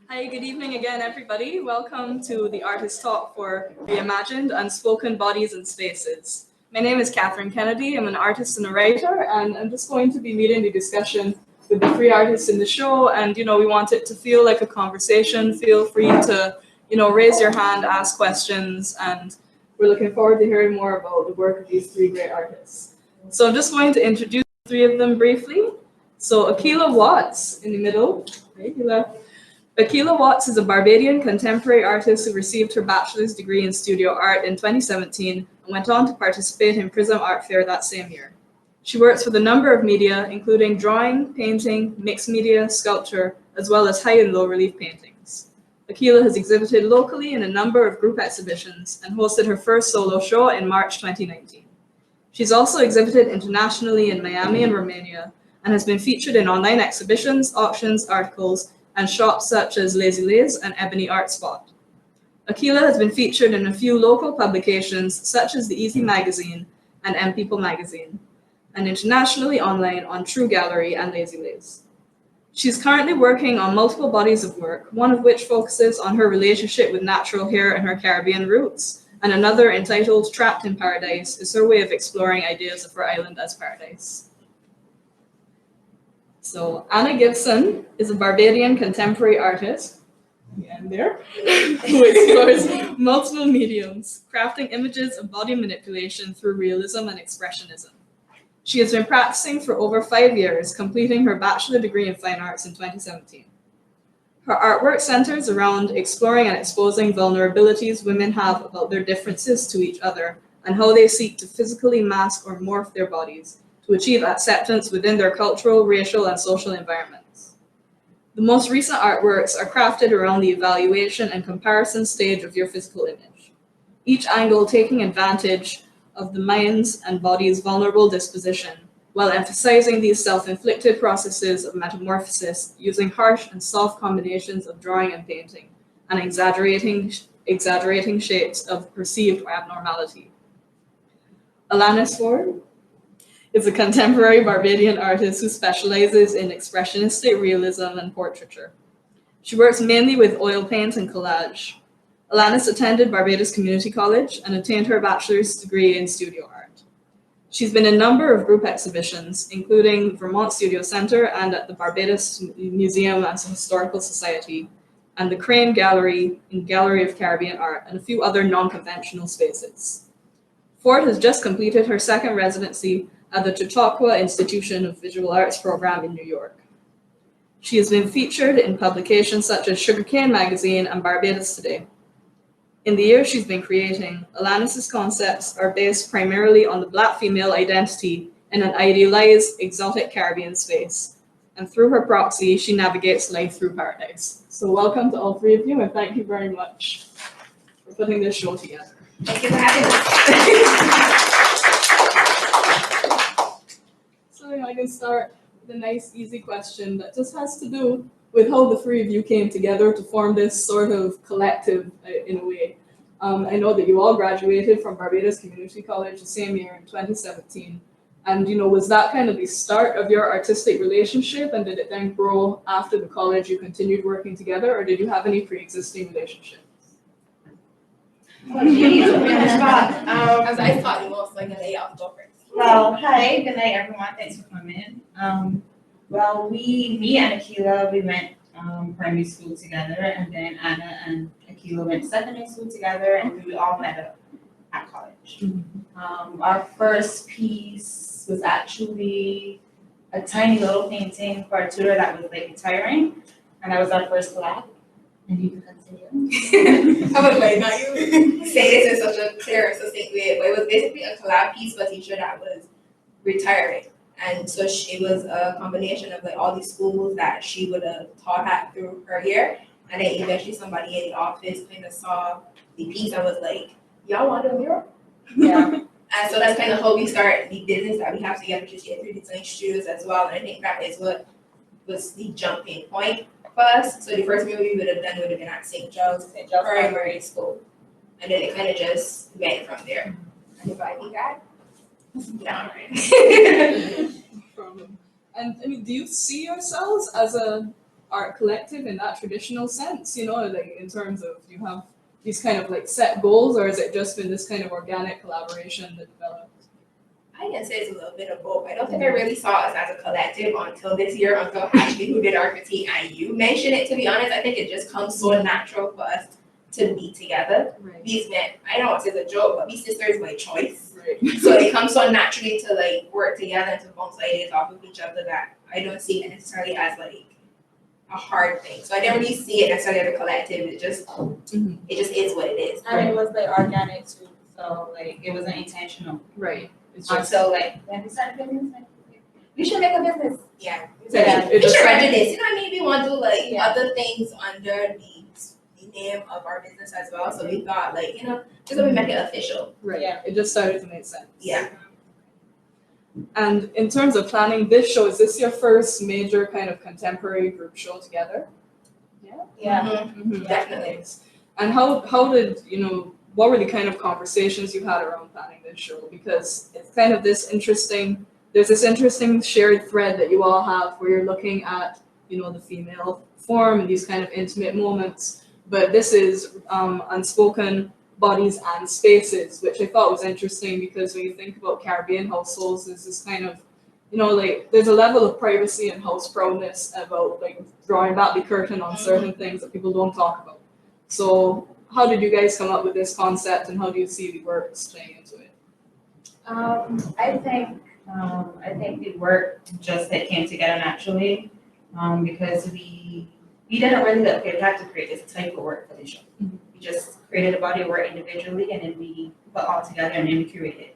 Hi, good evening again, everybody. Welcome to the artist talk for Reimagined, Unspoken Bodies and Spaces. My name is Katherine Kennedy. I'm an artist and a writer, and I'm just going to be leading the discussion with the three artists in the show. And, we want it to feel like a conversation. Feel free to, raise your hand, ask questions, and we're looking forward to hearing more about the work of these three great artists. So I'm just going to introduce the three of them briefly. So Akilah Watts in the middle. Hey, Akilah. Akilah Watts is a Barbadian contemporary artist who received her bachelor's degree in studio art in 2017 and went on to participate in Prism Art Fair that same year. She works with a number of media, including drawing, painting, mixed media, sculpture, as well as high and low relief paintings. Akilah has exhibited locally in a number of group exhibitions and hosted her first solo show in March 2019. She's also exhibited internationally in Miami and Romania and has been featured in online exhibitions, auctions, articles, and shops such as Lazy Lays and Ebony Art Spot. Akilah has been featured in a few local publications such as the Easy Magazine and M People Magazine, and internationally online on True Gallery and Lazy Lays. She's currently working on multiple bodies of work, one of which focuses on her relationship with natural hair and her Caribbean roots, and another entitled Trapped in Paradise is her way of exploring ideas of her island as paradise. So Anna Gibson is a Barbadian contemporary artist, who explores multiple mediums, crafting images of body manipulation through realism and expressionism. She has been practicing for over 5 years, completing her bachelor degree in fine arts in 2017. Her artwork centers around exploring and exposing vulnerabilities women have about their differences to each other and how they seek to physically mask or morph their bodies to achieve acceptance within their cultural, racial, and social environments. The most recent artworks are crafted around the evaluation and comparison stage of your physical image, each angle taking advantage of the mind's and body's vulnerable disposition, while emphasizing these self-inflicted processes of metamorphosis using harsh and soft combinations of drawing and painting, and exaggerating shapes of perceived abnormality. Alanis Ford is a contemporary Barbadian artist who specializes in expressionistic realism and portraiture. She works mainly with oil paint and collage. Alanis attended Barbados Community College and obtained her bachelor's degree in studio art. She's been in a number of group exhibitions, including Vermont Studio Center and at the Barbados Museum and Historical Society, and the Crane Gallery in Gallery of Caribbean Art, and a few other non-conventional spaces. Ford has just completed her second residency at the Chautauqua Institution of Visual Arts program in New York. She has been featured in publications such as Sugarcane Magazine and Barbados Today. In the years she's been creating, Alanis's concepts are based primarily on the Black female identity in an idealized, exotic Caribbean space. And through her proxy, she navigates life through paradise. So welcome to all three of you, and thank you very much for putting this show together. Thank you for having us. So I can start with a nice, easy question that just has to do with how the three of you came together to form this sort of collective in a way. I know that you all graduated from Barbados Community College the same year in 2017. And, was that kind of the start of your artistic relationship? And did it then grow after the college you continued working together? Or did you have any pre-existing relationships? As I thought, you most like a layoff over. Well, hi, good night, everyone. Thanks for coming. Me and Akilah, we went primary school together, and then Anna and Akilah went secondary school together, and we all met at college. Our first piece was actually a tiny little painting for a tutor that was like retiring, and that was our first collab. And you can continue. I was like, now you say this in such a clear, succinct way, but it was basically a collab piece for a teacher that was retiring. And so it was a combination of like all these schools that she would have taught at through her year. And then eventually somebody in the office kind of saw the piece and was like, y'all want to mirror? Yeah. And so that's kind of how we start the business that we have together, which is through design studios as well. And I think that is what was the jumping point for us. So the first movie we would have done would have been at St. John's Primary School. And then it kind of just went from there. And if I think that, down right. And do you see yourselves as a art collective in that traditional sense, like in terms of you have these kind of like set goals, or has it just been this kind of organic collaboration that developed? I can say it's a little bit of both. I don't think I really saw us as a collective until this year, until Ashley, who did our critique, and you mentioned it, to be honest. I think it just comes so natural for us to be together. Right. These men, I know it's a joke, but these sisters by choice. Right. So it comes so naturally to like work together and to bounce ideas off of each other that I don't see it necessarily as like a hard thing. So I didn't really see it necessarily as a collective. It just is what it is. And it was like organic too, so like it wasn't intentional. Right. It's just, Until like when we started business, like, we should make a business. Yeah. Yeah, We should register this. Maybe we want to do like Yeah. other things under the name of our business as well. So we thought like, just so we make it official. right. Yeah. It just started to make sense. Yeah. And in terms of planning this show, is this your first major kind of contemporary group show together? Yeah. Mhm. Definitely. And how did, what were the kind of conversations you had around planning this show? Because it's kind of there's this interesting shared thread that you all have where you're looking at, the female form and these kind of intimate moments. But this is Unspoken Bodies and Spaces, which I thought was interesting because when you think about Caribbean households, there's this kind of, like there's a level of privacy and house proudness about like drawing back the curtain on certain things that people don't talk about. So how did you guys come up with this concept, and how do you see the works playing into it? I think the work just that came together naturally, because we didn't really look, okay, we have to create this type of work for the show. Mhm. We just created a body of work individually, and then we put all together and then we curated.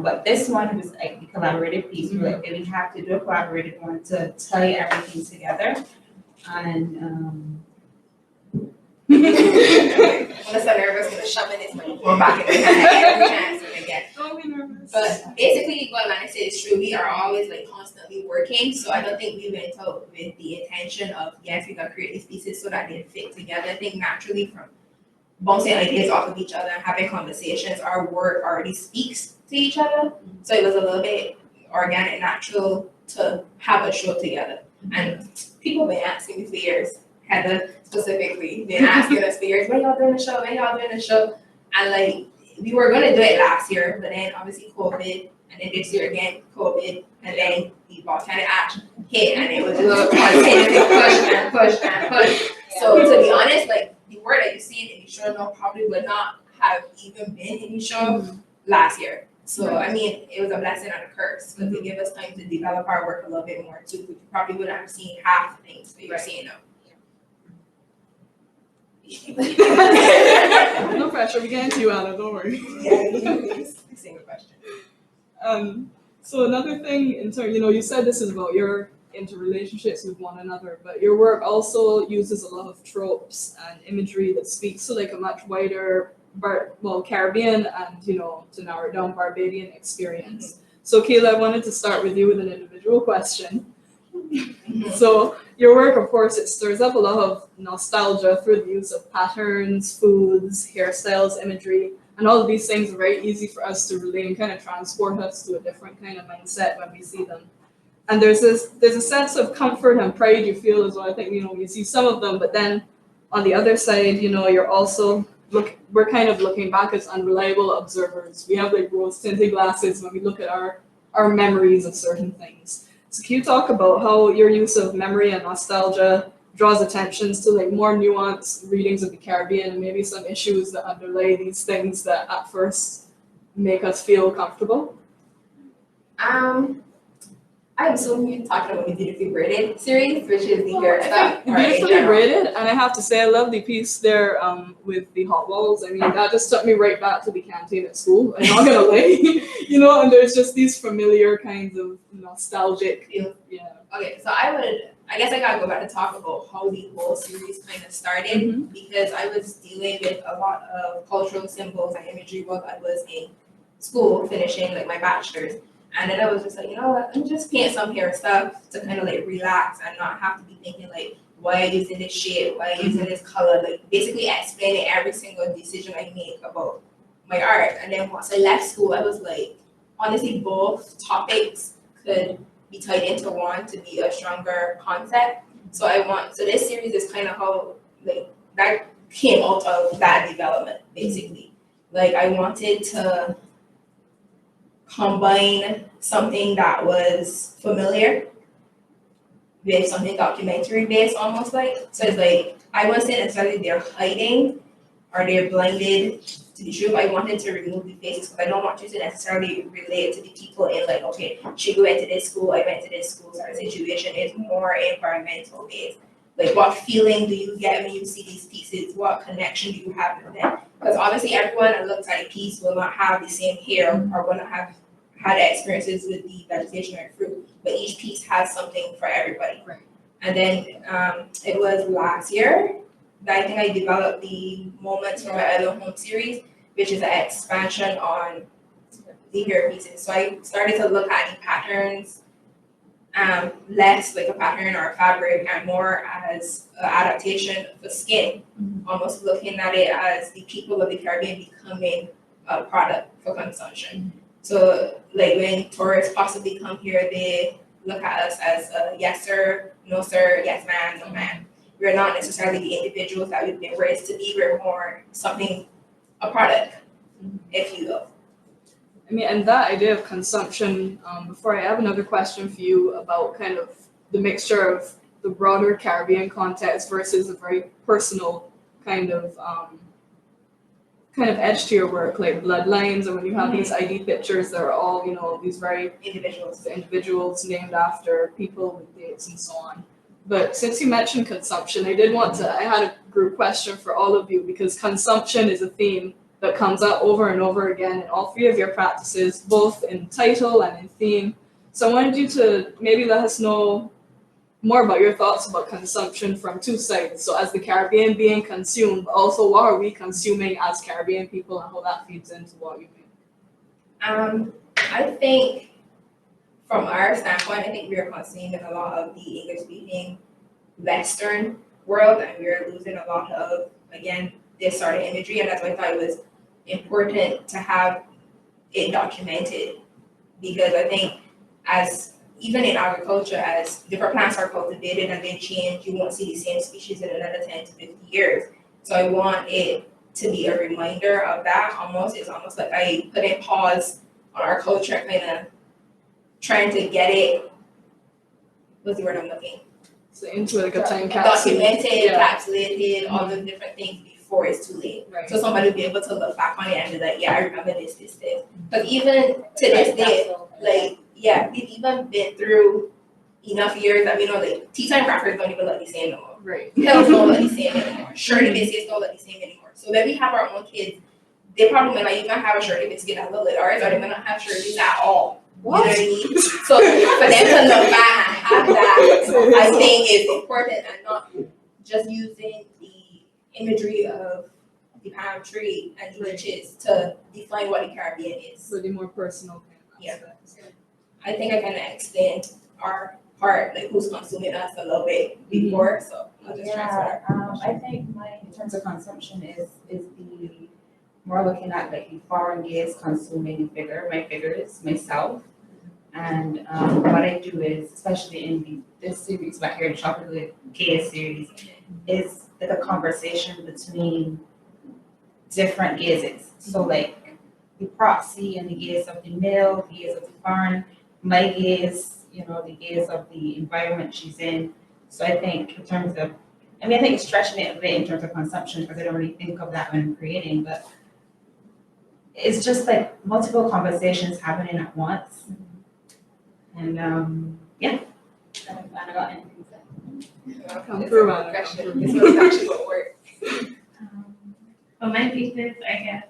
But this one was like the collaborative piece. We were like, okay, we have to do a collaborative one to tie everything together. And I'm so nervous because shoving this money back in the head every chance we get. Don't be nervous. But basically, what Alanis said is true. We are always like constantly working. So I don't think we went out with the intention of, yes, we gotta create these pieces so that they fit together. I think naturally from bouncing ideas off of each other and having conversations, our work already speaks to each other. So it was a little bit organic, natural to have a show together. And people have been asking me for years, Heather specifically, been asking us for years, when y'all doing the show? When y'all doing the show? And like, we were gonna do it last year, but then obviously COVID, and then this year again, COVID, and then the volcanic ash hit, and it was just continuing push and push. So to be honest, like the word that you see in the show now probably would not have even been in the show last year. So I mean, it was a blessing and a curse because it gave us time to develop our work a little bit more too. We probably wouldn't have seen half the things that you're seeing now. No pressure. We get into you, Anna. Don't worry. Single question. So another thing in terms, you said this is about your interrelationships with one another, but your work also uses a lot of tropes and imagery that speaks to like a much wider, Caribbean and to narrow it down, Barbadian experience. So Akilah, I wanted to start with you with an individual question. So your work, of course, it stirs up a lot of nostalgia through the use of patterns, foods, hairstyles, imagery, and all of these things are very easy for us to relate and kind of transport us to a different kind of mindset when we see them. And there's a sense of comfort and pride you feel as well. I think you see some of them, but then on the other side, you're also we're kind of looking back as unreliable observers. We have like rose-tinted glasses when we look at our memories of certain things. So can you talk about how your use of memory and nostalgia draws attentions to like more nuanced readings of the Caribbean and maybe some issues that underlay these things that at first make us feel comfortable? I assume you're talking about the Beautifully Braided series, which is the hair stuff. Beautifully braided, and I have to say I love the piece there with the hot walls. I mean, that just took me right back to the canteen at school. I'm not gonna lie, and there's just these familiar kinds of nostalgic. Yeah. Yeah. Okay, so I guess I gotta go back to talk about how the whole series kind of started because I was dealing with a lot of cultural symbols and imagery while I was in school finishing like my bachelor's. And then I was just like, what, let me just paint some hair stuff to kind of like relax and not have to be thinking like, why are you using this shade? Why are you using this color? Like basically explaining every single decision I make about my art. And then once I left school, I was like, honestly, both topics could be tied into one to be a stronger concept. So this series is kind of how like that came out of that development basically. Like I wanted to combine something that was familiar with something documentary based almost like. So it's like I wasn't necessarily they're hiding or they're blinded to the truth. I wanted to remove the faces because I don't want you to necessarily relate to the people in like, okay, she went to this school, I went to this school, so our situation is more environmental based. Like what feeling do you get when you see these pieces? What connection do you have with them? Because obviously everyone that looks at a piece will not have the same hair or will not have had experiences with the vegetation or fruit, but each piece has something for everybody. Right. And then it was last year that I think I developed the Moments from My Other Home series, which is an expansion on the hair pieces. So I started to look at the patterns, less like a pattern or a fabric and more as an adaptation for skin, almost looking at it as the people of the Caribbean becoming a product for consumption. So like when tourists possibly come here, they look at us as a yes sir, no sir, yes ma'am, no ma'am. We're not necessarily the individuals that we've been raised to be. We're more something, a product, if you will. I mean, and that idea of consumption, before I have another question for you about kind of the mixture of the broader Caribbean context versus a very personal kind of edge to your work, like bloodlines, and when you have these ID pictures that are all, you know, these very individuals named after people with dates and so on. But since you mentioned consumption, I had a group question for all of you because consumption is a theme that comes up over and over again in all three of your practices, both in title and in theme. So I wanted you to maybe let us know more about your thoughts about consumption from two sides. So as the Caribbean being consumed, but also what are we consuming as Caribbean people and how that feeds into what you make? I think from our standpoint, I think we are consuming a lot of the English-speaking Western world, and we are losing a lot of, again, this sort of imagery, and that's why I thought it was important to have it documented, because I think even in agriculture, as different plants are cultivated and they change, you won't see the same species in another 10 to 50 years. So I want it to be a reminder of that almost. It's almost like I put a pause on our culture, kind of trying to get it, what's the word I'm looking? So into like a time capsule. Documented, encapsulated, all the different things before it's too late. Right. So somebody will be able to look back on it and be like, yeah, I remember this. But even to this day, like, yeah, we've even been through enough years that we know like tea time wrappers don't even look the same no more. Right. Pills don't look the same anymore. Shirty biscuits don't look the same anymore. So when we have our own kids, they probably might not even have a shirty biscuit that look like ours, or they might not have shirties at all. What? You know what I mean? So for them to look back and have that, I think is important, and not just using the imagery of the palm tree and the witches to define what the Caribbean is. Really more personal kind of Yeah. aspects. I think I kind of explained our part, like who's consuming us a little bit before, so I'll just transfer. I think mine in terms of consumption is the more looking at like the foreign gaze consuming my figures, myself. And what I do is, especially in this series, back here in Tropical Gaze series, is like a conversation between different gazes. So like the proxy and the gaze of the male, the gaze of the foreign, my gaze, you know, the gaze of the environment she's in. So I think in terms of, I think it's stretching it a bit in terms of consumption because I don't really think of that when I'm creating, but it's just like multiple conversations happening at once. And yeah, I got anything to say. Come through, Anna. This was actually what worked. For my pieces, I guess,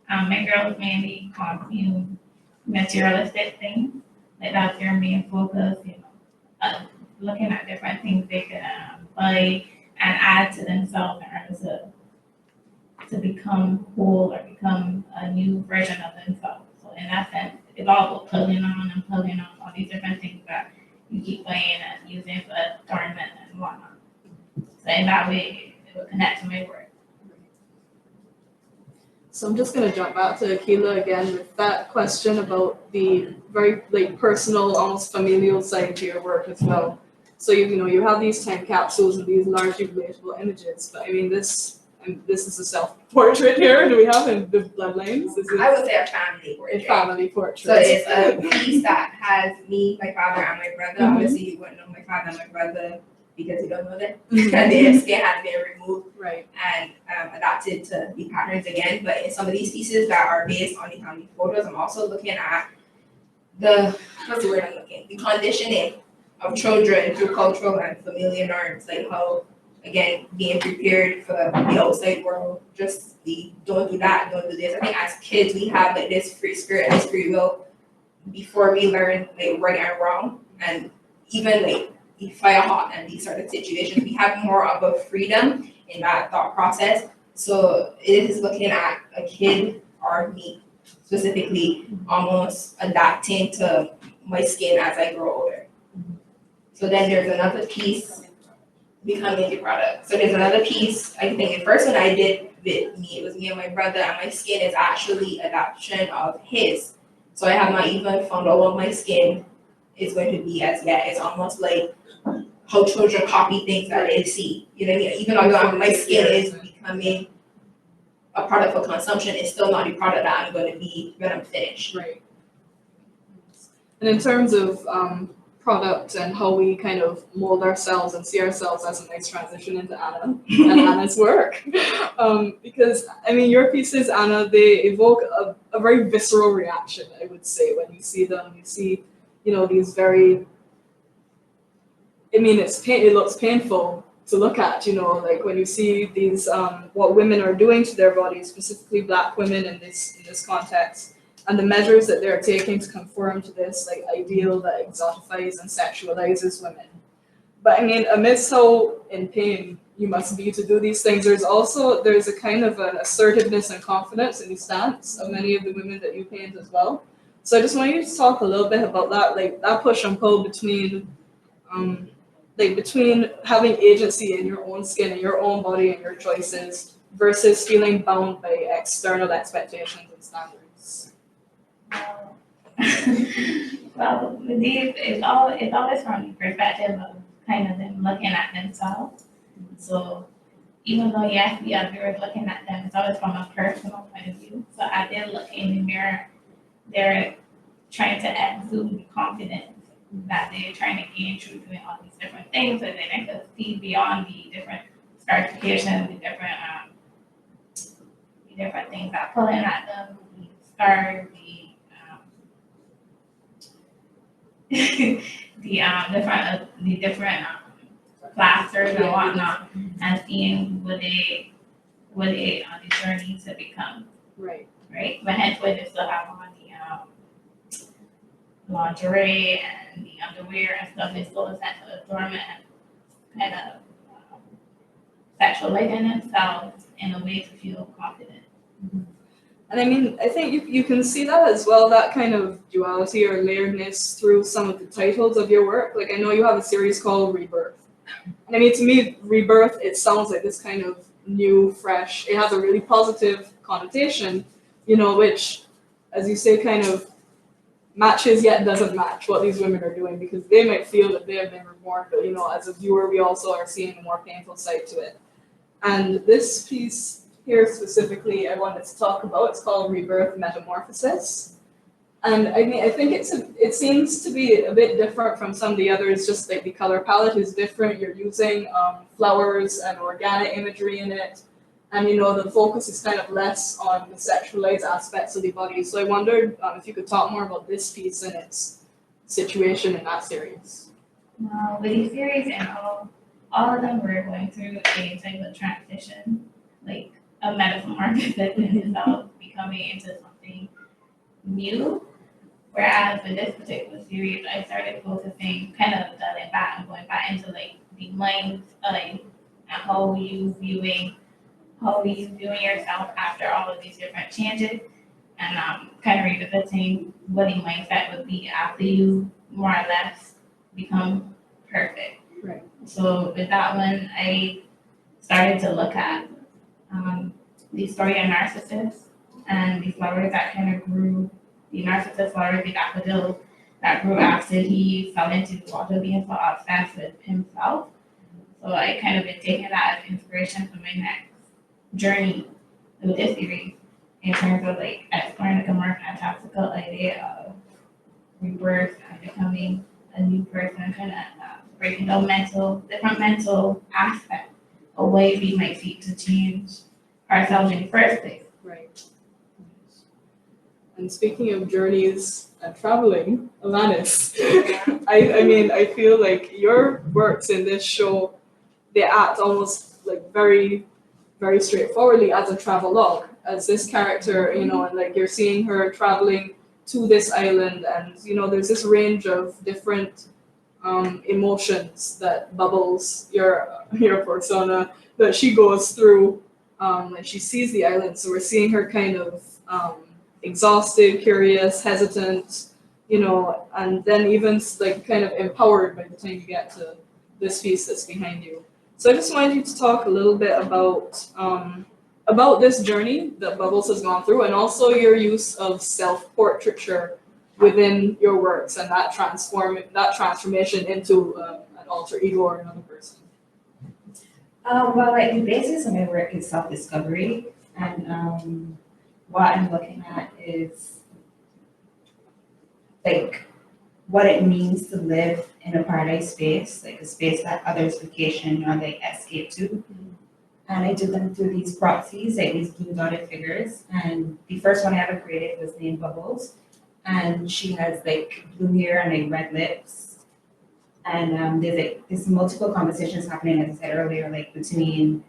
my girls mainly consume materialistic things. Like that's their main focus, you know, looking at different things they can buy and add to themselves in order to become whole or become a new version of themselves. So in that sense, it's all about pulling on all these different things that you keep buying and using for adornment and whatnot. So in that way, it will connect to my work. So I'm just going to jump back to Akilah again with that question about the very like personal, almost familial side to your work as well. So you have these time capsules and these largely relatable images, but I mean this is a self-portrait here. Do we have the bloodlines? This is I would say a family a portrait. family portrait. So it's a piece that has me, my father, and my brother. Mhm. Obviously, you wouldn't know my father and my brother because you don't know them. Mhm. And their skin had been removed Right. and adapted to be patterns again. But in some of these pieces that are based on the family photos, I'm also looking at what's the word I'm looking? The conditioning of children through cultural and familiar norms, like how, again, being prepared for the outside world, just the don't do that, don't do this. I think as kids we have like this free spirit, this free will before we learn like right and wrong, and even like the fire hot and these sort of situations, we have more of a freedom in that thought process. So it is looking at a kid or me specifically almost adapting to my skin as I grow older. So then there's another piece becoming the product. So there's another piece, I think the first one I did with me, it was me and my brother, and my skin is actually adaptation of his. So I have not even found out what my skin is going to be as yet. It's almost like how children copy things that they see. You know what I mean? Even though my skin is becoming a product for consumption, it's still not the product that I'm going to be when I'm finished. Right. And in terms of product and how we kind of mold ourselves and see ourselves, as a nice transition into Anna and Anna's work. Because, I mean, your pieces, Anna, they evoke a very visceral reaction, I would say, when you see them. You see, these very, I mean, it looks painful to look at, like when you see these, what women are doing to their bodies, specifically Black women in this context, and the measures that they're taking to conform to this like ideal that exotifies and sexualizes women. But I mean, amidst how in pain you must be to do these things, there's a kind of an assertiveness and confidence in the stance of many of the women that you paint as well. So I just want you to talk a little bit about that, like that push and pull between between having agency in your own skin and your own body and your choices versus feeling bound by external expectations and standards. Well, with these, it's always from the perspective of kind of them looking at themselves. So even though yes, the other is looking at them, it's always from a personal point of view. So I did look in the mirror. They're trying to exude the confidence that they're trying to gain through doing all these different things, and then I could see beyond the different scarification, the different things that pulling at them, the scar, the different plasters and whatnot, and seeing what they on the journey to become. Right. But hence why they still have on the lingerie and the underwear and stuff. They still essentially dormant and kind of sexualizing themselves in a way to feel confident. And I mean, I think you can see that as well, that kind of duality or layeredness through some of the titles of your work. Like I know you have a series called Rebirth. And I mean, to me, Rebirth, it sounds like this kind of new, fresh, it has a really positive connotation, which, as you say, kind of matches yet doesn't match what these women are doing, because they might feel that they have been reborn, but as a viewer, we also are seeing a more painful side to it. And this piece here specifically I wanted to talk about, it's called Rebirth Metamorphosis. And I mean, I think it seems to be a bit different from some of the others, just like the color palette is different. You're using flowers and organic imagery in it. And the focus is kind of less on the sexualized aspects of the body. So I wondered if you could talk more about this piece and its situation in that series. With these series and all of them were going through a type of transition, like a metamorphosis in itself, becoming into something new. Whereas with this particular series, I started focusing, kind of dialing back and going back into like the minds, like how you viewing yourself after all of these different changes, and kind of revisiting what the mindset would be after you more or less become perfect. Right. So with that one, I started to look at the story of narcissists and the flowers that kind of grew, the narcissist flowers, the daffodils, that grew after he fell into the water being so obsessed with himself. So I kind of been taking that as inspiration for my next journey with this series in terms of like exploring like a more fantastical idea of rebirth and becoming a new person, kind of breaking down different mental aspects of ways we might seek to change ourselves in the first place. Right. And speaking of journeys and traveling, Alanis, I mean, I feel like your works in this show, they act almost like very, very straightforwardly as a travelogue, as this character, you know, and like you're seeing her traveling to this island, and you know, there's this range of different emotions that bubbles your persona that she goes through, and she sees the island. So we're seeing her kind of exhausted, curious, hesitant, you know, and then even like kind of empowered by the time you get to this piece that's behind you. So I just wanted you to talk a little bit about this journey that Bubbles has gone through, and also your use of self-portraiture within your works, and that transformation into an alter ego or another person. Well, like the basis of my work is self-discovery, and what I'm looking at is like what it means to live in a paradise space, like a space that others vacation or like escape to. And I did them through these proxies, like these blue dotted figures. And the first one I ever created was named Bubbles. And she has like blue hair and like red lips. And there's multiple conversations happening, as I said earlier, like between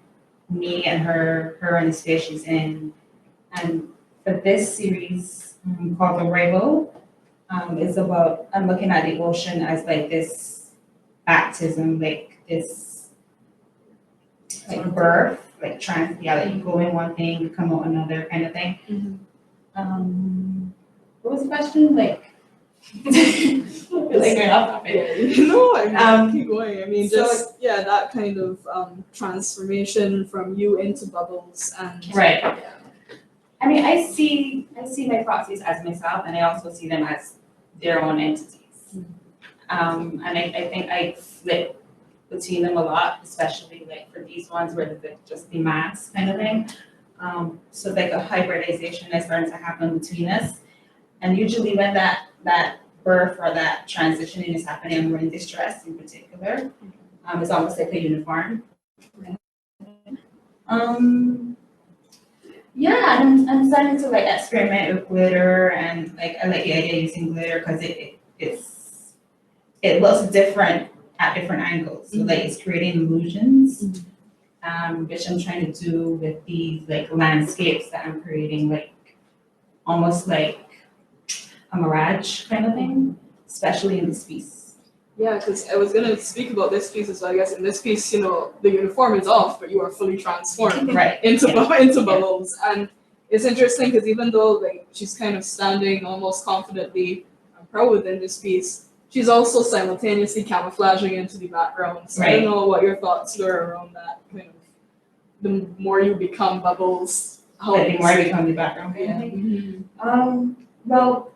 me and her and the space she's in. And for this series called The Rival, it's about, I'm looking at the ocean as like this baptism, like this like birth, like like you go in one thing, you come out another kind of thing. What was the question? Like, like off topic. No, I mean, keep going. I mean, so just that kind of transformation from you into Bubbles, and right. Yeah. I mean, I see my proxies as myself, and I also see them as their own entities. And I think I flip between them a lot, especially like for these ones where it's like just the mass kind of thing. So like a hybridization is starting to happen between us. And usually when that birth or that transitioning is happening, I'm wearing distress in particular. It's almost like a uniform. Yeah, and I'm starting to like experiment with glitter, and like I like the idea of using glitter because it looks different at different angles. So like it's creating illusions, which I'm trying to do with these like landscapes that I'm creating, like almost like a mirage kind of thing, especially in this piece. Yeah, because I was gonna speak about this piece as well. I guess in this piece, you know, the uniform is off, but you are fully transformed Right. into Bubbles, and it's interesting because even though like she's kind of standing almost confidently and proud within this piece, she's also simultaneously camouflaging into the background. So I don't know what your thoughts were around that. Kind of, the more you become Bubbles, The more I become the background. Well,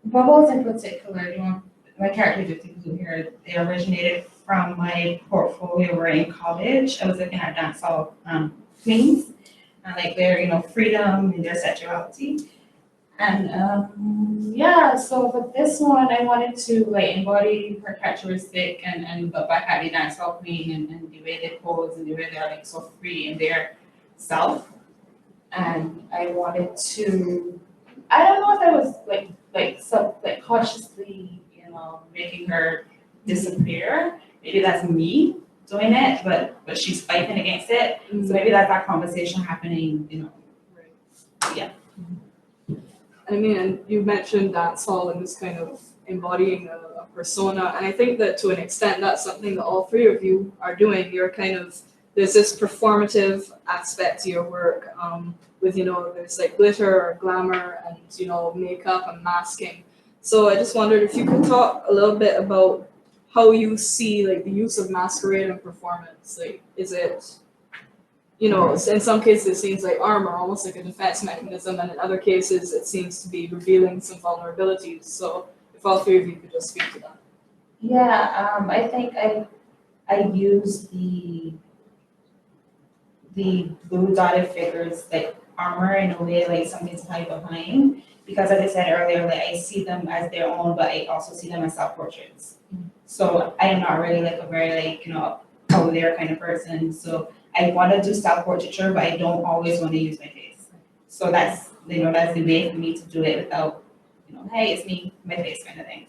Bubbles in particular, you know, my characters are people here, they originated from my portfolio where in college. I was looking at dancehall queens and like their, you know, freedom and their sexuality. And so for this one, I wanted to like embody her characteristic and look back at the dancehall queen and the way they pose and the way they're like so free in their self. And I wanted to, I don't know if I was like consciously, you know, making her disappear. Maybe that's me doing it, but she's fighting against it. So maybe that's that conversation happening, you know. Right. Yeah. I mean, and you mentioned dancehall and this kind of embodying a persona, and I think that to an extent that's something that all three of you are doing. You're kind of, there's this performative aspect to your work, with, you know, there's like glitter or glamour and, you know, makeup and masking. So I just wondered if you could talk a little bit about how you see like the use of masquerade and performance. Like, is it you know, in some cases it seems like armor, almost like a defense mechanism, and in other cases it seems to be revealing some vulnerabilities. So if all three of you could just speak to that. Yeah, I think I use the blue dotted figures like armor in a way, like something to hide behind, because as I said earlier, like I see them as their own, but I also see them as self-portraits. So I am not really like a very like, you know, out there kind of person. So I want to do self-portraiture, but I don't always want to use my face. So that's, you know, that's the way for me to do it without, you know, hey, it's me, my face kind of thing.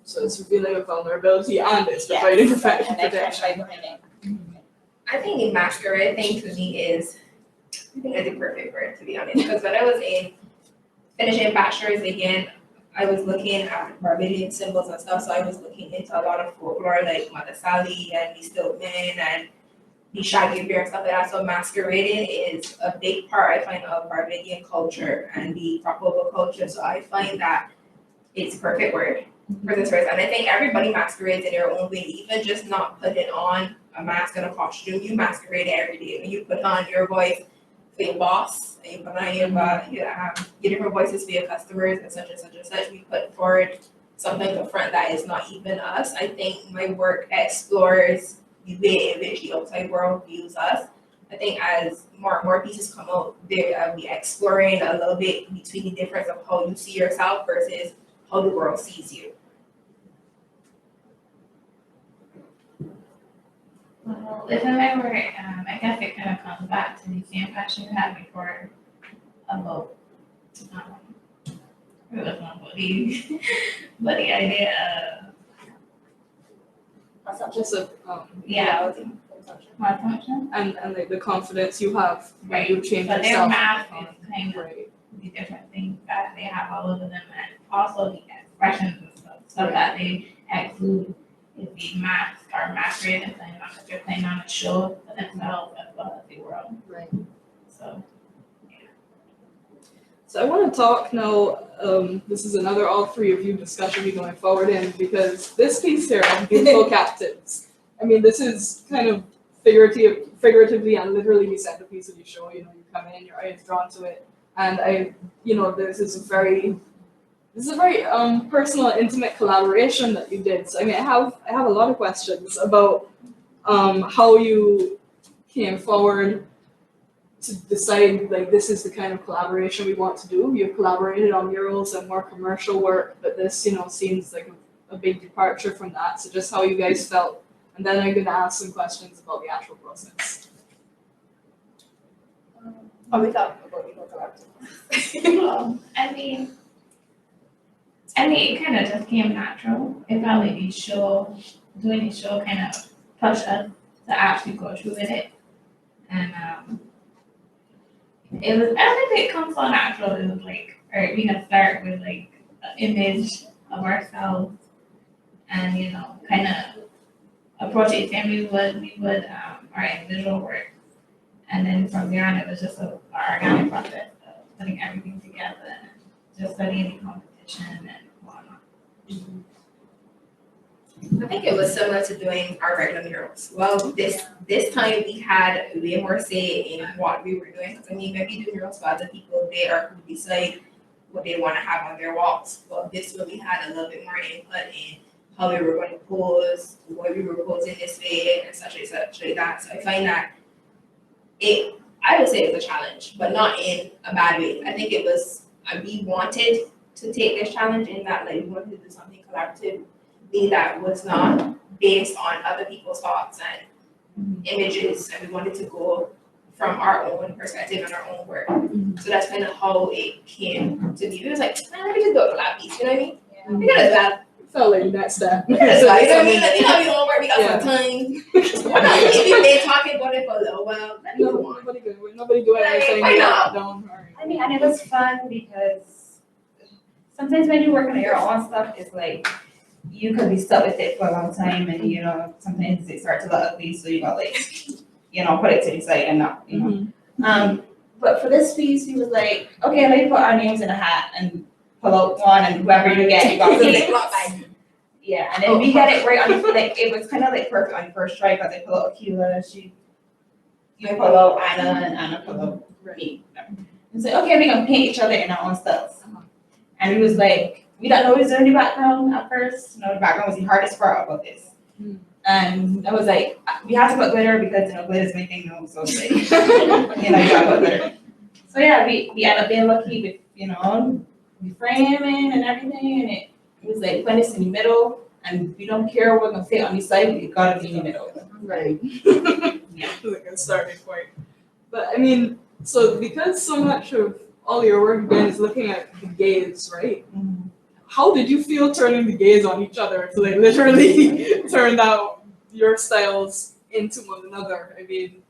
So it's revealing a vulnerability and it's Yes. providing And I can't protection. hide behind it. I think the masquerade thing to me is, I think that's the perfect word, to be honest, because when I was finishing bachelor's again, I was looking at Barbadian symbols and stuff, so I was looking into a lot of folklore like Mother Sally and the Stiltman and the Shaggy Bear and stuff like that. So masquerading is a big part, I find, of Barbadian culture and the crossover culture. So I find that it's a perfect word for this verse. And I think everybody masquerades in their own way, even just not putting on a mask and a costume. You masquerade every day. When you put on your voice for your boss, and you put on your different voices for your customers and such and such and such, we put forward something in the front that is not even us. I think my work explores the way in which the outside world views us. I think as more and more pieces come out, they'll be exploring a little bit between the difference of how you see yourself versus how the world sees you. Well, if I were, I guess it kind of comes back to the same question you had before about, it was not about but the idea of, Just a yeah, my function. and like the confidence you have when Right. you change So their yourself. mask is kind of Right. the different things that they have all over them, and also the expressions and stuff that they exude is the mask or masquerade and playing on that they're playing on a show for themselves as well as the world. Right. So So I want to talk now, this is another all three of you discussion we're going forward in, because this piece here on Beautiful Captives, I mean, this is kind of figuratively and literally the centerpiece of your show. You know, you come in, your eye is drawn to it, and this is a very personal, intimate collaboration that you did. So I mean, I have a lot of questions about how you came forward to decide, like, this is the kind of collaboration we want to do. You've collaborated on murals and more commercial work, but this, seems like a big departure from that. So just how you guys felt. And then I'm going to ask some questions about the actual process. We thought about people collective. I mean, it kind of just came natural. It felt like doing the show kind of pushed us to actually go through with it. And it was, I think it comes so natural. It was like, all right, we gonna start with like an image of ourselves and, kind of approach it and we would all right, visual work. And then from there on, it was just an organic process of putting everything together, just studying the competition and whatnot. I think it was similar to doing our regular murals. Well, this time we had way more say in what we were doing. Because I mean, when we do murals for other people, they are who decide what they want to have on their walls. But this one we had a little bit more input in how we were going to pose, why we were posing this way, and such like that. So I find that I would say it was a challenge, but not in a bad way. I think it was, we wanted to take this challenge in that, like, we wanted to do something collaborative that was not based on other people's thoughts and images, and we wanted to go from our own perspective and our own work. So that's kind of how it came to be. It was like, man, let me just do a collab piece, you know what I mean? Yeah. We got a collab. Felt like that step. We got a collab, you know what I mean? Like, we don't work, we got some time. We're not even been talking about it for a little while. Let me go on. Nobody do anything. Why not? I mean, and it was fun because sometimes when you're working on your own stuff, it's like you could be stuck with it for a long time, and sometimes it starts to look ugly, so you got like, put it to the side and not, But for this piece, he was like, okay, let me put our names in a hat and pull out one, and whoever you get, you got to pick. Yeah, and then we got it right on, like, it was kind of like perfect on first try, because I pull out Akilah, she, you pull out Anna and Anna pull out me. And say, okay, we can paint each other in our own styles. And we was like, we don't know what was doing in the background at first. You know, the background was the hardest part about this. And I was like, we have to put glitter because, you know, glitter's my thing now. So it's like, you know, you gotta put glitter. So yeah, we ended up being lucky with, you know, the framing and everything. And it was like, when it's in the middle, and we don't care what we're gonna fit on the side, it gotta be in the middle. Right. Yeah. Like a starting point. But I mean, so because so much of all your work again is looking at the gaze, right? How did you feel turning the gaze on each other to like literally turn out your styles into one another? I mean,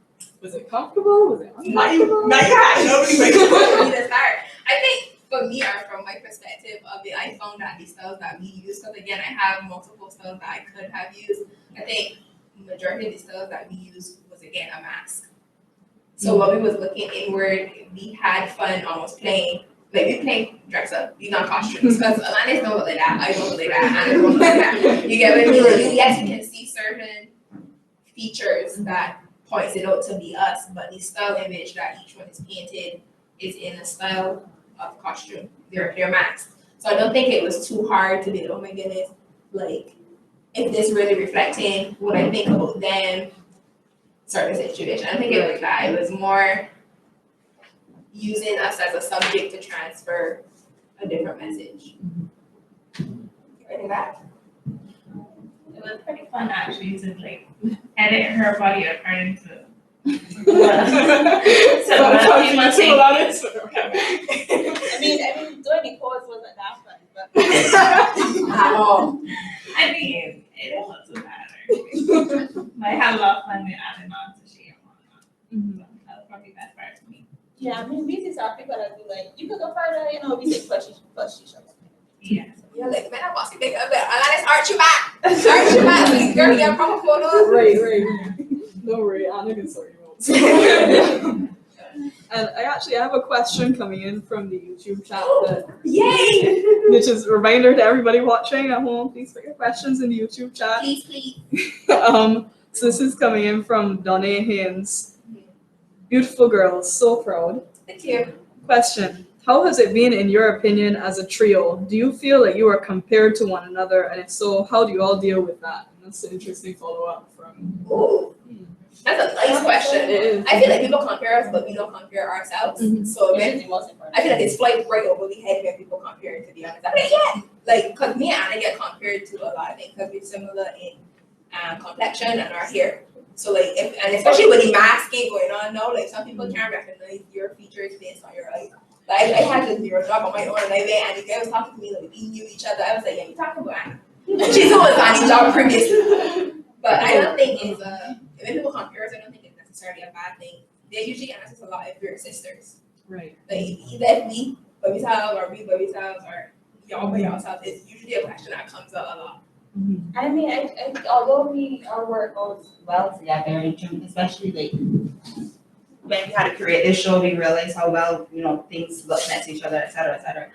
was it comfortable? Was it uncomfortable? Nobody me to start. I think for me, or from my perspective of it, I found that the styles that we use, because again, I have multiple styles that I could have used. I think majority of the styles that we used was again a mask. So when we was looking inward, we had fun almost playing. Like we playing dress up, you know, costumes. Because Alanis don't look like that, I don't look like that, Anna don't look like that. You get what I mean? Like, yes, you can see certain features that points it out to be us, but the style image that each one is painted is in a style of costume. They're masked. So I don't think it was too hard to be, oh my goodness, like, is this really reflecting what I think about them? Certain situation. I think it was that. It was more using us as a subject to transfer a different message. I think that. It was pretty fun actually to like edit her body according to I mean, doing the pose wasn't that fun, but At all. I mean, it wasn't too bad actually. But I had a lot of fun with adding on to she and whatnot. So that was probably the best part for me. yeah, I mean, we just are people that do like, you could go further, you know, we say push each other. Yeah. Yeah, like, man, I'm bossy big up there. Alanis, arch your back. Arch your back. Please, girl, get a proper photo. Right. Don't worry, Anna can sort you out. And I have a question coming in from the YouTube chat Yay! which is a reminder to everybody watching at home, please put your questions in the YouTube chat. Please. So this is coming in from Donna Haynes. Beautiful girls, so proud. Thank you. Question: how has it been in your opinion as a trio? Do you feel like you are compared to one another? And if so, how do you all deal with that? And that's an interesting follow-up from... Ooh, that's a nice question. It is. I feel like people compare us, but we don't compare ourselves. So Which when, is the most important. I feel like it's flies right over the head when people compare it, to be honest. I'm like, yeah. Like, because me and Anna get compared to a lot of things because we're similar in complexion and our hair. So like, and especially with the masking going on now, like some people can't recognize your features based on your eyes. Like I had to do a job on my own, and I went, and the guy was talking to me like we knew each other. I was like, yeah, you talking about Anna? She's always on the job previously. But I don't think it's when people compare us, I don't think it's necessarily a bad thing. They usually ask us a lot if we're sisters. Right. Like either we by ourselves or we by ourselves or y'all by yourselves. It's usually a question that comes up a lot. I mean, I although our work goes well together, especially like when we had to create this show, we realized how well, you know, things look next to each other, et cetera.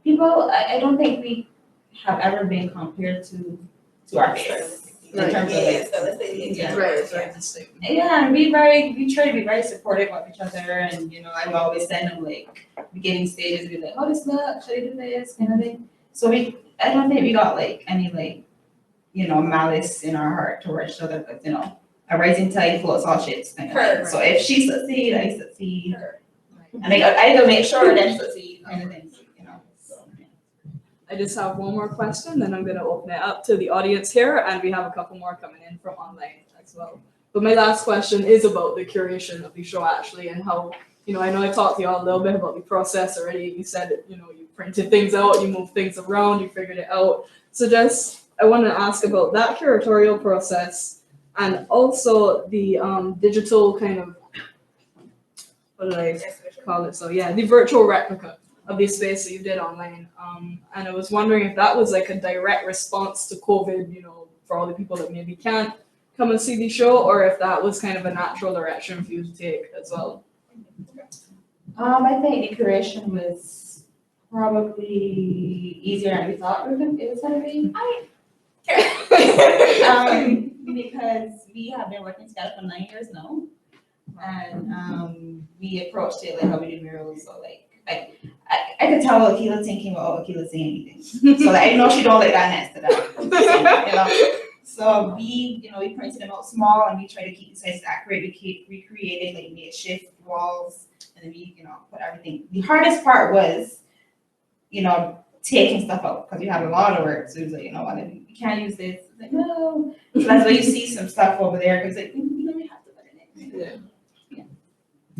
People, I don't think we have ever been compared to our face. In terms of like, So let's say yeah. Right. yeah, and we try to be very supportive of each other, and you know, I would always send them like beginning stages, be like, oh, this look, should I do this kind of thing. So I don't think we got like any like, you know, malice in our heart towards each other, but you know, a rising tide floats all ships kind of thing. So if she succeeds, I succeed, and I either make sure that succeed kind of thing, you know. So, yeah. I just have one more question, then I'm going to open it up to the audience here, and we have a couple more coming in from online as well. But my last question is about the curation of the show, actually, and how, you know I talked to you all a little bit about the process already. You said, you know, you printed things out, you moved things around, you figured it out. So I want to ask about that curatorial process and also the digital kind of, what did I call it? So yeah, the virtual replica of the space that you did online. And I was wondering if that was like a direct response to COVID, you know, for all the people that maybe can't come and see the show, or if that was kind of a natural direction for you to take as well. I think the curation was probably easier than we thought it was going to be. Because we have been working together for 9 years now. And we approached it like how we did murals. So like I could tell Akilah thinking about Akilah saying anything. So like, I know she don't like that next to that. You know. So we printed them out small and we try to keep the sizes accurate. We recreated like makeshift walls and then we put everything. The hardest part was taking stuff out because we had a lot of work. So it was like, we can't use this. It's like, no. So that's why you see some stuff over there because like, we don't have to put it in. Yeah.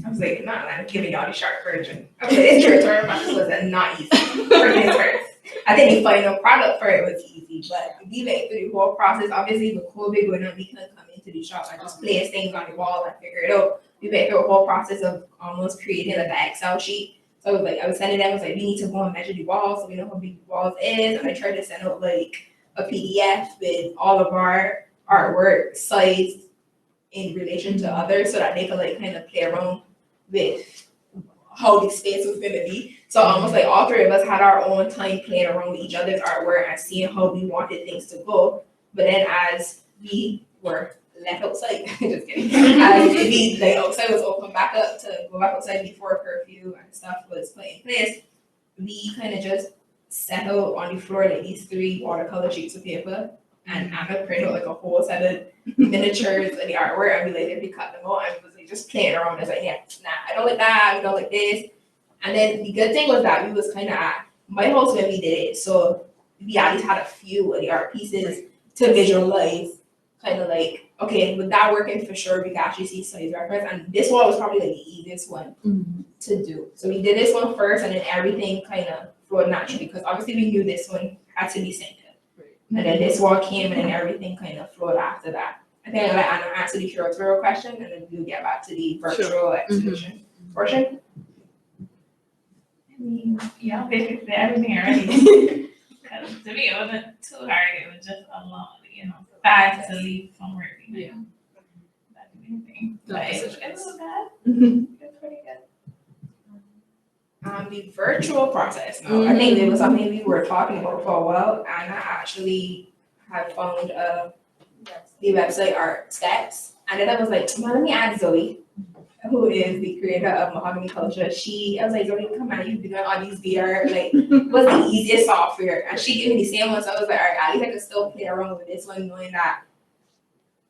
I was like, I'm giving y'all the sharp version. Okay, it's your turn, but this was not easy for his first. I think the final product for it was easy, but we went through the whole process. Obviously, with COVID going on, we couldn't come into the shop and just place things on the wall and figure it out. We went through a whole process of almost creating like an Excel sheet. So I was sending them, I was like, we need to go and measure the walls so we know how big the walls is. And I tried to send out like a PDF with all of our artwork sized in relation to others so that they could like kind of play around with how the space was gonna be. So almost like all three of us had our own time playing around with each other's artwork and seeing how we wanted things to go. But then as we were left outside, just kidding, as we like outside was open back up to go back outside before curfew and stuff was put in place, we kind of just set out on the floor like these 3 watercolor sheets of paper and Anna printed out like a whole set of miniatures and the artwork and we like we cut them out and was like just playing around. It's like, yeah, nah, I don't like that, I don't like this. And then the good thing was that we was kind of at my house when we did it, so we at least had a few of the art pieces to visualize, kind of like, okay, with that working for sure, we can actually see size reference. And this one was probably like the easiest one to do. So we did this one first, and then everything kind of flowed naturally because obviously we knew this one had to be centered. And then this one came, and then everything kind of flowed after that. I think I'll let Anna answer the curatorial question, and then we'll get back to the virtual exhibition portion. I mean, y'all basically said everything already. Because to me, it wasn't too hard. It was just a lot, fast to leave from work. Yeah. That's the main thing. But it was bad. Mhm. It was pretty good. The virtual process. Now, I think it was something we were talking about for a while. Anna actually had found the website Art Steps, and then I was like, well, let me add Zoe, who is the creator of Mahogany Culture. I was like, Zoe, come on, you've been doing all these VR, like, what's the easiest software? And she gave me the same one, so I was like, all right, at least I can still play around with this one, knowing that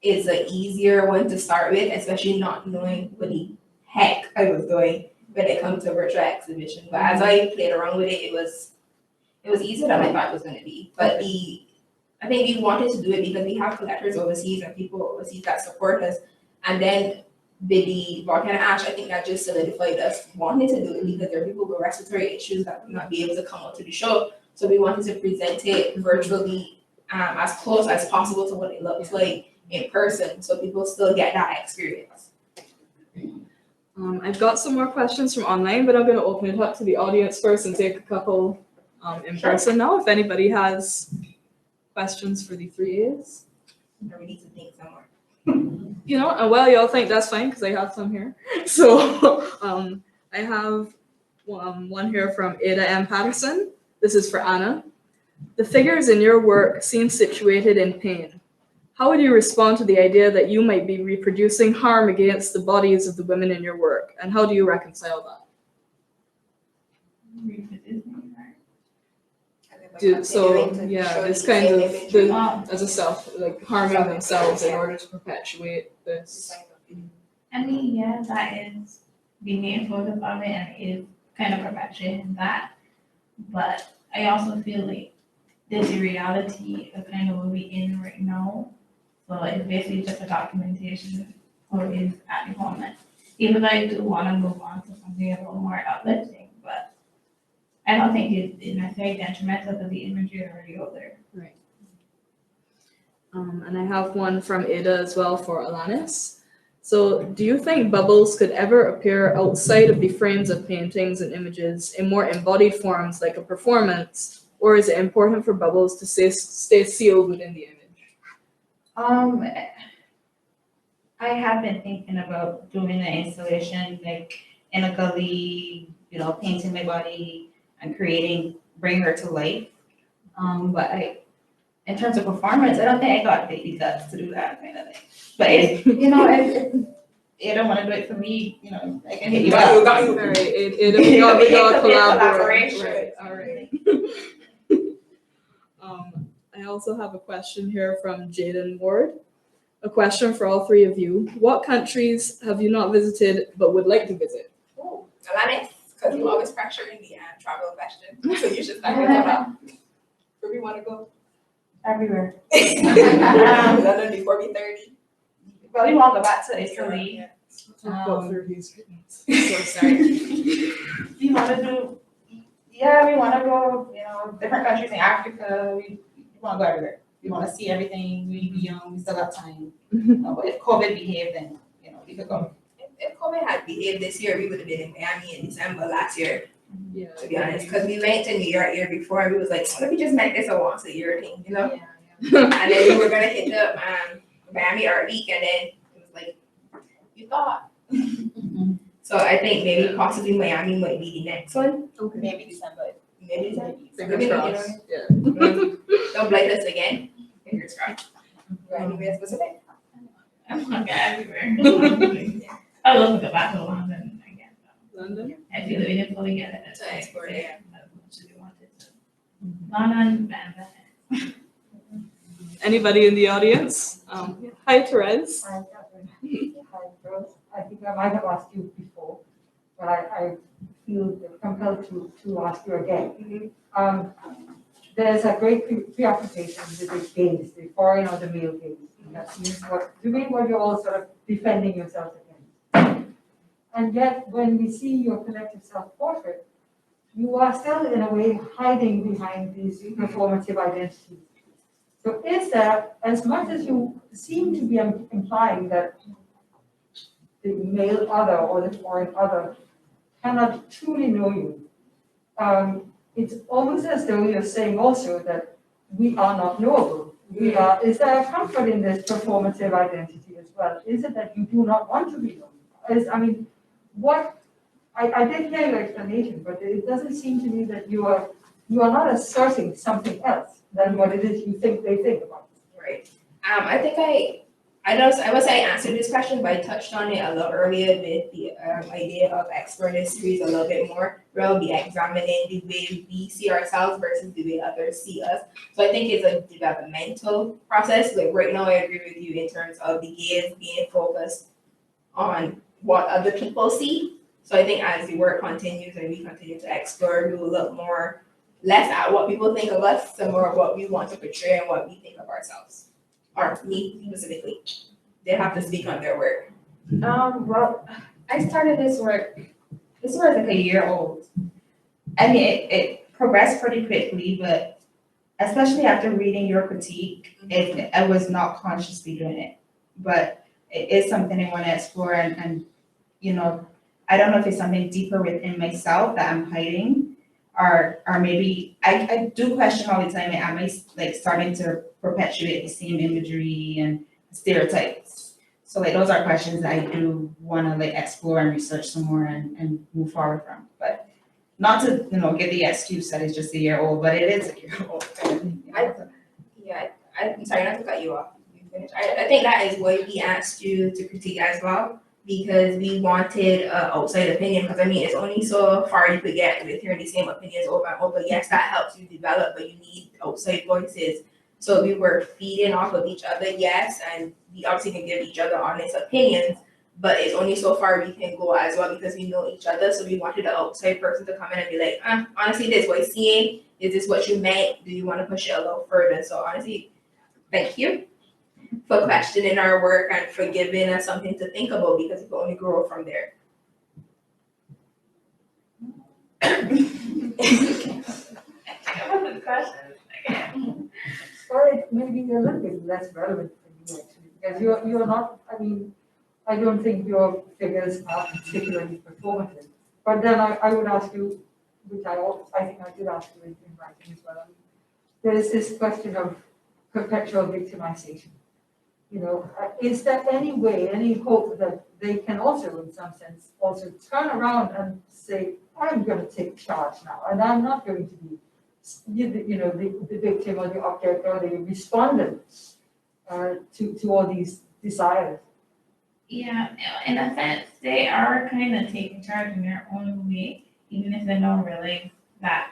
it's an easier one to start with, especially not knowing what the heck I was doing when it comes to virtual exhibition. But as I played around with it, it was easier than I thought it was going to be. But I think we wanted to do it because we have collectors overseas and people overseas that support us. And then with the volcano ash, I think that just solidified us wanting to do it because there are people with respiratory issues that would not be able to come out to the show. So we wanted to present it virtually as close as possible to what it looks like in person, so people still get that experience. I've got some more questions from online, but I'm going to open it up to the audience first and take a couple in person now. If anybody has questions for the 3As. Or we need to think somewhere. And while y'all think, that's fine because I have some here. So I have one here from Ada M. Patterson. This is for Anna. The figures in your work seem situated in pain. How would you respond to the idea that you might be reproducing harm against the bodies of the women in your work? And how do you reconcile that? This kind of as a self, like harming themselves in order to perpetuate this. I mean, yeah, that is the main focus of it, and it is kind of perpetuating that. But I also feel like there's a reality of kind of what we're in right now. So it's basically just a documentation of what is at the moment. Even though I do want to move on to something a little more uplifting, but I don't think it's necessarily detrimental to the imagery already out there. Right. And I have one from Ada as well for Alanis. So do you think bubbles could ever appear outside of the frames of paintings and images in more embodied forms like a performance, or is it important for bubbles to stay sealed within the image? I have been thinking about doing an installation like in a gully, painting my body and bring her to life. But in terms of performance, I don't think I got the guts to do that kind of thing. But it you don't want to do it for me, you know, I can hit you Got you, up. got All you. right, we got It could be a collaborate. collaboration. Right, all right. I also have a question here from Jaden Ward. A question for all three of you. What countries have you not visited but would like to visit? Ooh, Alanis, because you always pressuring the travel question. So you should start with that. Where we want to go? Everywhere. London before we 30. Well, we want to go back to Italy. Yeah. About 30 seconds. So sorry. We want to do, yeah, we want to go, you know, different countries in Africa. We want to go everywhere. We want to see everything. We be young. We still got time. But if COVID behaved, then, you know, we could go. If COVID had behaved this year, we would have been in Miami in December last year, Yeah. to be honest. Because we went to New York year before and we was like, let me just make this a once a year thing, you know? And then we were gonna hit the Miami Art Week, and then it was like, you thought. So I think maybe possibly Miami might be the next one. Okay. Maybe December. Maybe December. Fingers crossed. Yeah. Don't blight us again. Fingers crossed. Anywhere specific? I'm gonna go everywhere. I love to go back to London again. London? I feel that we didn't fully get it. To explore, yeah. As much as we wanted to. London, and Anybody in the audience? Hi, Therese. Hi, Katherine. Hi, Rose. I think I might have asked you before, but I feel compelled to ask you again. There's a great preoccupation with the gaze, the foreign or the male gaze. And that seems what you're all sort of defending yourself against. And yet, when we see your collective self-portrait, you are still, in a way, hiding behind these performative identities. So is there, as much as you seem to be implying that the male other or the foreign other cannot truly know you, it's almost as though you're saying also that we are not knowable. We are. Is there a comfort in this performative identity as well? Is it that you do not want to be known? I did hear your explanation, but it doesn't seem to me that you are not asserting something else than what it is you think they think about. Right. I think I would say I answered this question, but I touched on it a little earlier with the idea of exploring this series a little bit more. We'll be examining the way we see ourselves versus the way others see us. So I think it's a developmental process. Like right now, I agree with you in terms of the gaze being focused on what other people see. So I think as the work continues and we continue to explore, we will look less at what people think of us, and more what we want to portray and what we think of ourselves. Or me specifically. They have to speak on their work. Well, I started this work like a year old. I mean, it progressed pretty quickly, but especially after reading your critique, I was not consciously doing it. But it is something I want to explore, and you know, I don't know if it's something deeper within myself that I'm hiding, or maybe I do question all the time, am I like starting to perpetuate the same imagery and stereotypes? So like those are questions that I do want to like explore and research some more and move forward from. But not to, you know, give the excuse that it's just a year old, but it is a year old. I'm sorry not to cut you off. You finish. I think that is why we asked you to critique as well, because we wanted outside opinion. Because I mean, it's only so far you could get with hearing the same opinions over and over. Yes, that helps you develop, but you need outside voices. So we were feeding off of each other, yes, and we obviously can give each other honest opinions, but it's only so far we can go as well because we know each other. So we wanted an outside person to come in and be like, honestly, this is what I'm seeing. Is this what you meant? Do you want to push it a little further? So honestly, thank you for questioning our work and for giving us something to think about, because we can only grow from there. Sorry, maybe a little bit less relevant for you actually, because you're not, I mean, I don't think your figures are particularly performative. But then I would ask you, which I think I did ask you in writing as well. There is this question of perpetual victimization. You know, is there any way, any hope that they can also, in some sense, also turn around and say, I'm going to take charge now, and I'm not going to be, you know, the victim or the object or the respondent to all these desires? Yeah, in a sense, they are kind of taking charge in their own way, even if they don't realize that,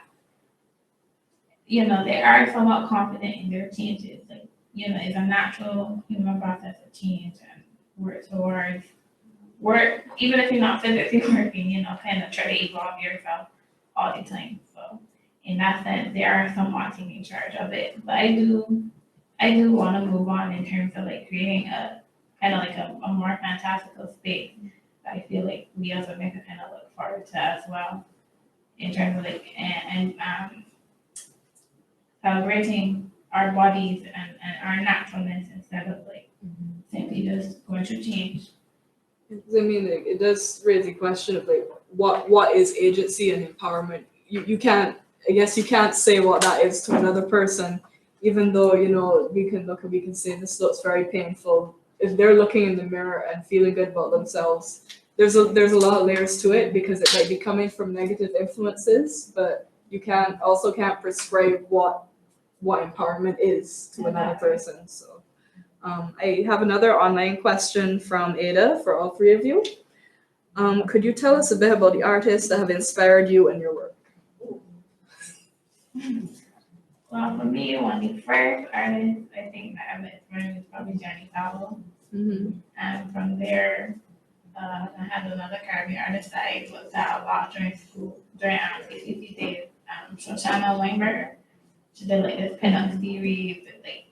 they are somewhat confident in their changes. Like, it's a natural human process of change and work towards work, even if you're not physically working, kind of try to evolve yourself all the time. So in that sense, they are somewhat taking charge of it. But I do want to move on in terms of like creating a kind of like a more fantastical space that I feel like we as women can kind of look forward to as well, in terms of like and celebrating our bodies and our naturalness instead of like simply just going through change. I mean, like, it does raise the question of like what is agency and empowerment. You can't, I guess you can't say what that is to another person, even though we can look and we can say this looks very painful. If they're looking in the mirror and feeling good about themselves, there's a lot of layers to it, because it might be coming from negative influences, but you can't prescribe what empowerment is to another person. So I have another online question from Ada for all three of you. Could you tell us a bit about the artists that have inspired you and your work? Well, for me, one of the first artists I think that I've inspired is probably Johnny Powell. And from there, I had another Caribbean artist that I looked at a lot during school, during ACC days, Shoshana Weinberger. She did like this pinup series with like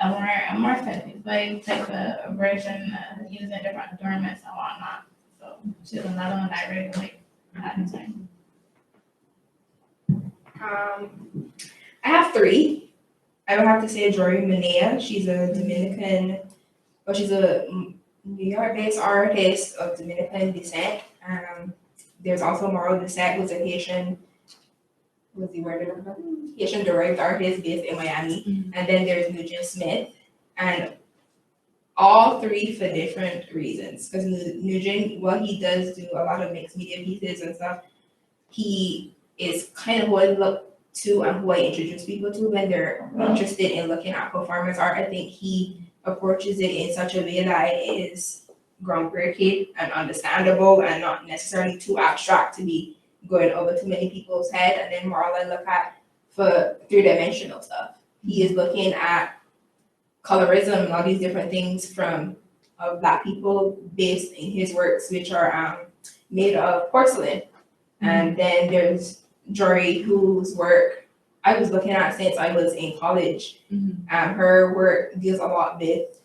a more satisfied type of version, using different adornments and whatnot. So she's another one that I really like at the time. I have three. I would have to say Georgie Minnea. She's a Dominican, she's a New York-based artist of Dominican descent. There's also Moral Descent, who's a Haitian, Haitian derived artist based in Miami. And then there's Nugent Smith, and all three for different reasons. Because Nugent, what he does do a lot of mixed media pieces and stuff. He is kind of who I look to and who I introduce people to when they're interested in looking at performance art. I think he approaches it in such a way that it is groundbreaking and understandable and not necessarily too abstract to be going over too many people's head. And then Marl I look at for three-dimensional stuff. He is looking at colorism and all these different things from Black people based in his works, which are made of porcelain. And then there's Jory, whose work I was looking at since I was in college. Her work deals a lot with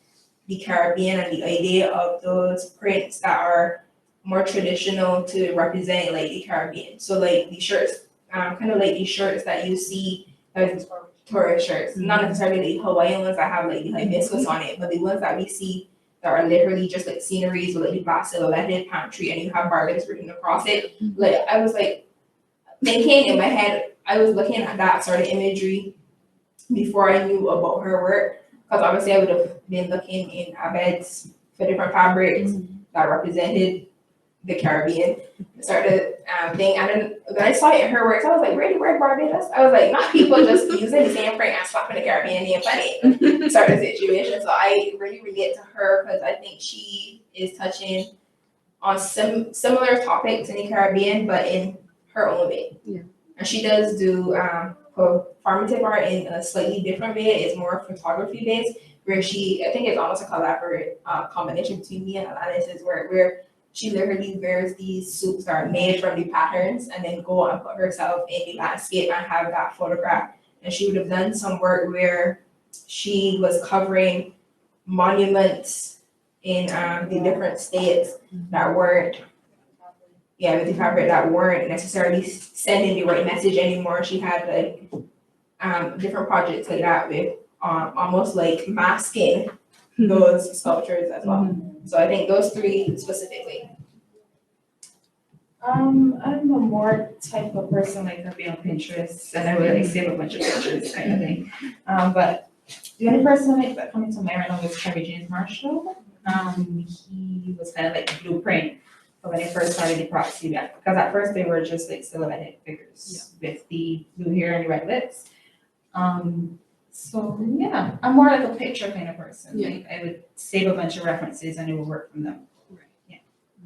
the Caribbean and the idea of those prints that are more traditional to represent like the Caribbean. So like the shirts, kind of like the shirts that you see, like tourist shirts, not necessarily the Hawaiian ones that have like the hibiscus on it, but the ones that we see that are literally just like sceneries with like the black silhouetted palm tree and you have Barbados written across it. Like I was like thinking in my head, I was looking at that sort of imagery before I knew about her work, because obviously I would have been looking in Abed's for different fabrics that represented the Caribbean sort of thing. And then when I saw it in her works, I was like, really, where Barbados? I was like, not people just using the same print and slapping the Caribbean name on it sort of situation. So I really relate to her because I think she is touching on similar topics in the Caribbean, but in her own way. Yeah. And she does do performative art in a slightly different way. It's more photography based, where I think it's almost a combination between me and Alanis's work, where she literally wears these suits that are made from the patterns and then go and put herself in the landscape and have that photograph. And she would have done some work where she was covering monuments in the different states that weren't, with the fabric that weren't necessarily sending the right message anymore. She had like different projects like that with almost like masking those sculptures as well. So I think those three specifically. I'm a more type of person like to be on Pinterest and I would like save a bunch of pictures kind of thing. But the only person like that coming to mind right now was Terry James Marshall. He was kind of like the blueprint for when I first started the proxy, because at first they were just like silhouetted figures with the blue hair and the red lips. So yeah, I'm more like a picture kind of person. Yeah. Like I would save a bunch of references and it would work from them.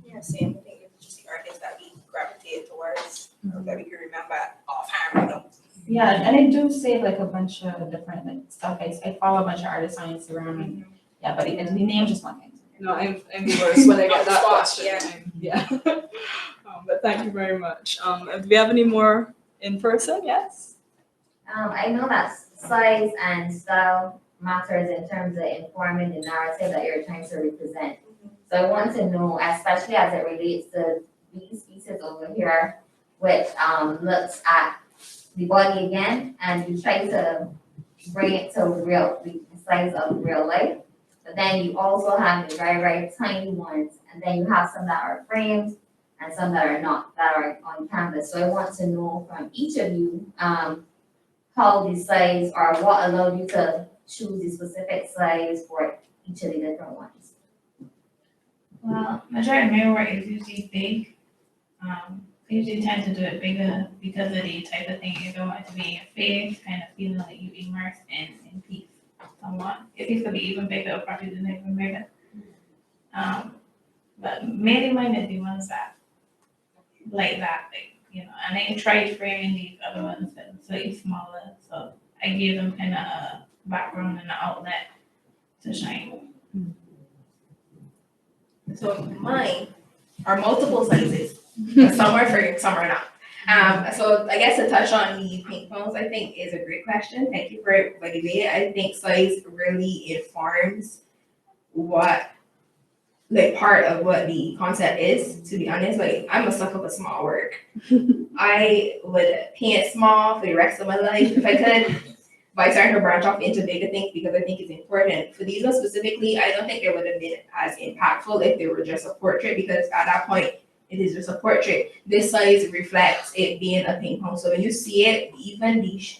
Yeah, same. I think it's just the artists that we gravitate towards, or that we can remember offhand. Yeah, and I do save like a bunch of different like stuff. I follow a bunch of artists on Instagram and yeah, but the name just one thing. No, I'm worse when I get that Spot, question. Yeah. But thank you very much. Do we have any more in person? Yes. I know that size and style matters in terms of informing the narrative that you're trying to represent. So I want to know, especially as it relates to these pieces over here, which looks at the body again, and you try to bring it to the size of real life. But then you also have the very, very tiny ones, and then you have some that are framed and some that are not, that are on canvas. So I want to know from each of you how the size or what allowed you to choose the specific size for each of the different ones. Well, majority of my work is usually big. I usually tend to do it bigger because of the type of thing you don't want it to be in your face, kind of feeling like you immersed in piece somewhat. If it could be even bigger, I'll probably do it even bigger. But mainly mine is the ones that like that big, and I tried framing these other ones that are slightly smaller, so I gave them kind of a background and an outlet to shine. So mine are multiple sizes. Some are framed, some are not. So I guess to touch on the pink phones, I think is a great question. Thank you for the way. I think size really informs what, like, part of what the concept is, to be honest. Like, I'm a sucker for small work. I would paint small for the rest of my life if I could. But I started to branch off into bigger things because I think it's important. For these ones specifically, I don't think it would have been as impactful if they were just a portrait, because at that point, it is just a portrait. This size reflects it being a ping pong. So when you see it, even the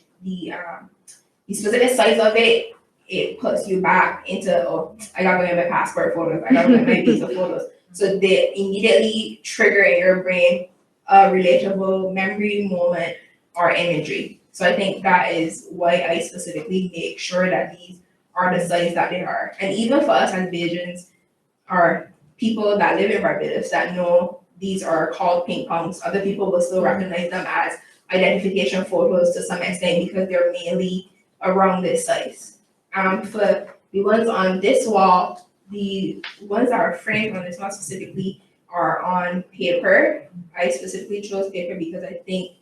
specific size of it, it puts you back into, oh, I gotta go get my passport photos, I gotta go get my visa photos. So they immediately trigger in your brain a relatable memory, moment, or imagery. So I think that is why I specifically make sure that these are the size that they are. And even for us as Bajans, or people that live in Barbados that know these are called ping pongs, other people will still recognize them as identification photos to some extent because they're mainly around this size. For the ones on this wall, the ones that are framed on this one specifically are on paper. I specifically chose paper because I think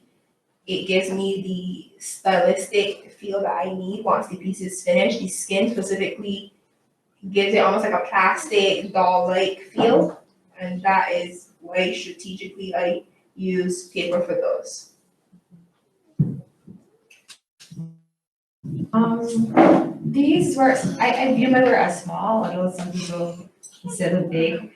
it gives me the stylistic feel that I need once the piece is finished. The skin specifically gives it almost like a plastic doll-like feel, and that is why strategically I use paper for those. These works, I view my work as small, although some people consider big.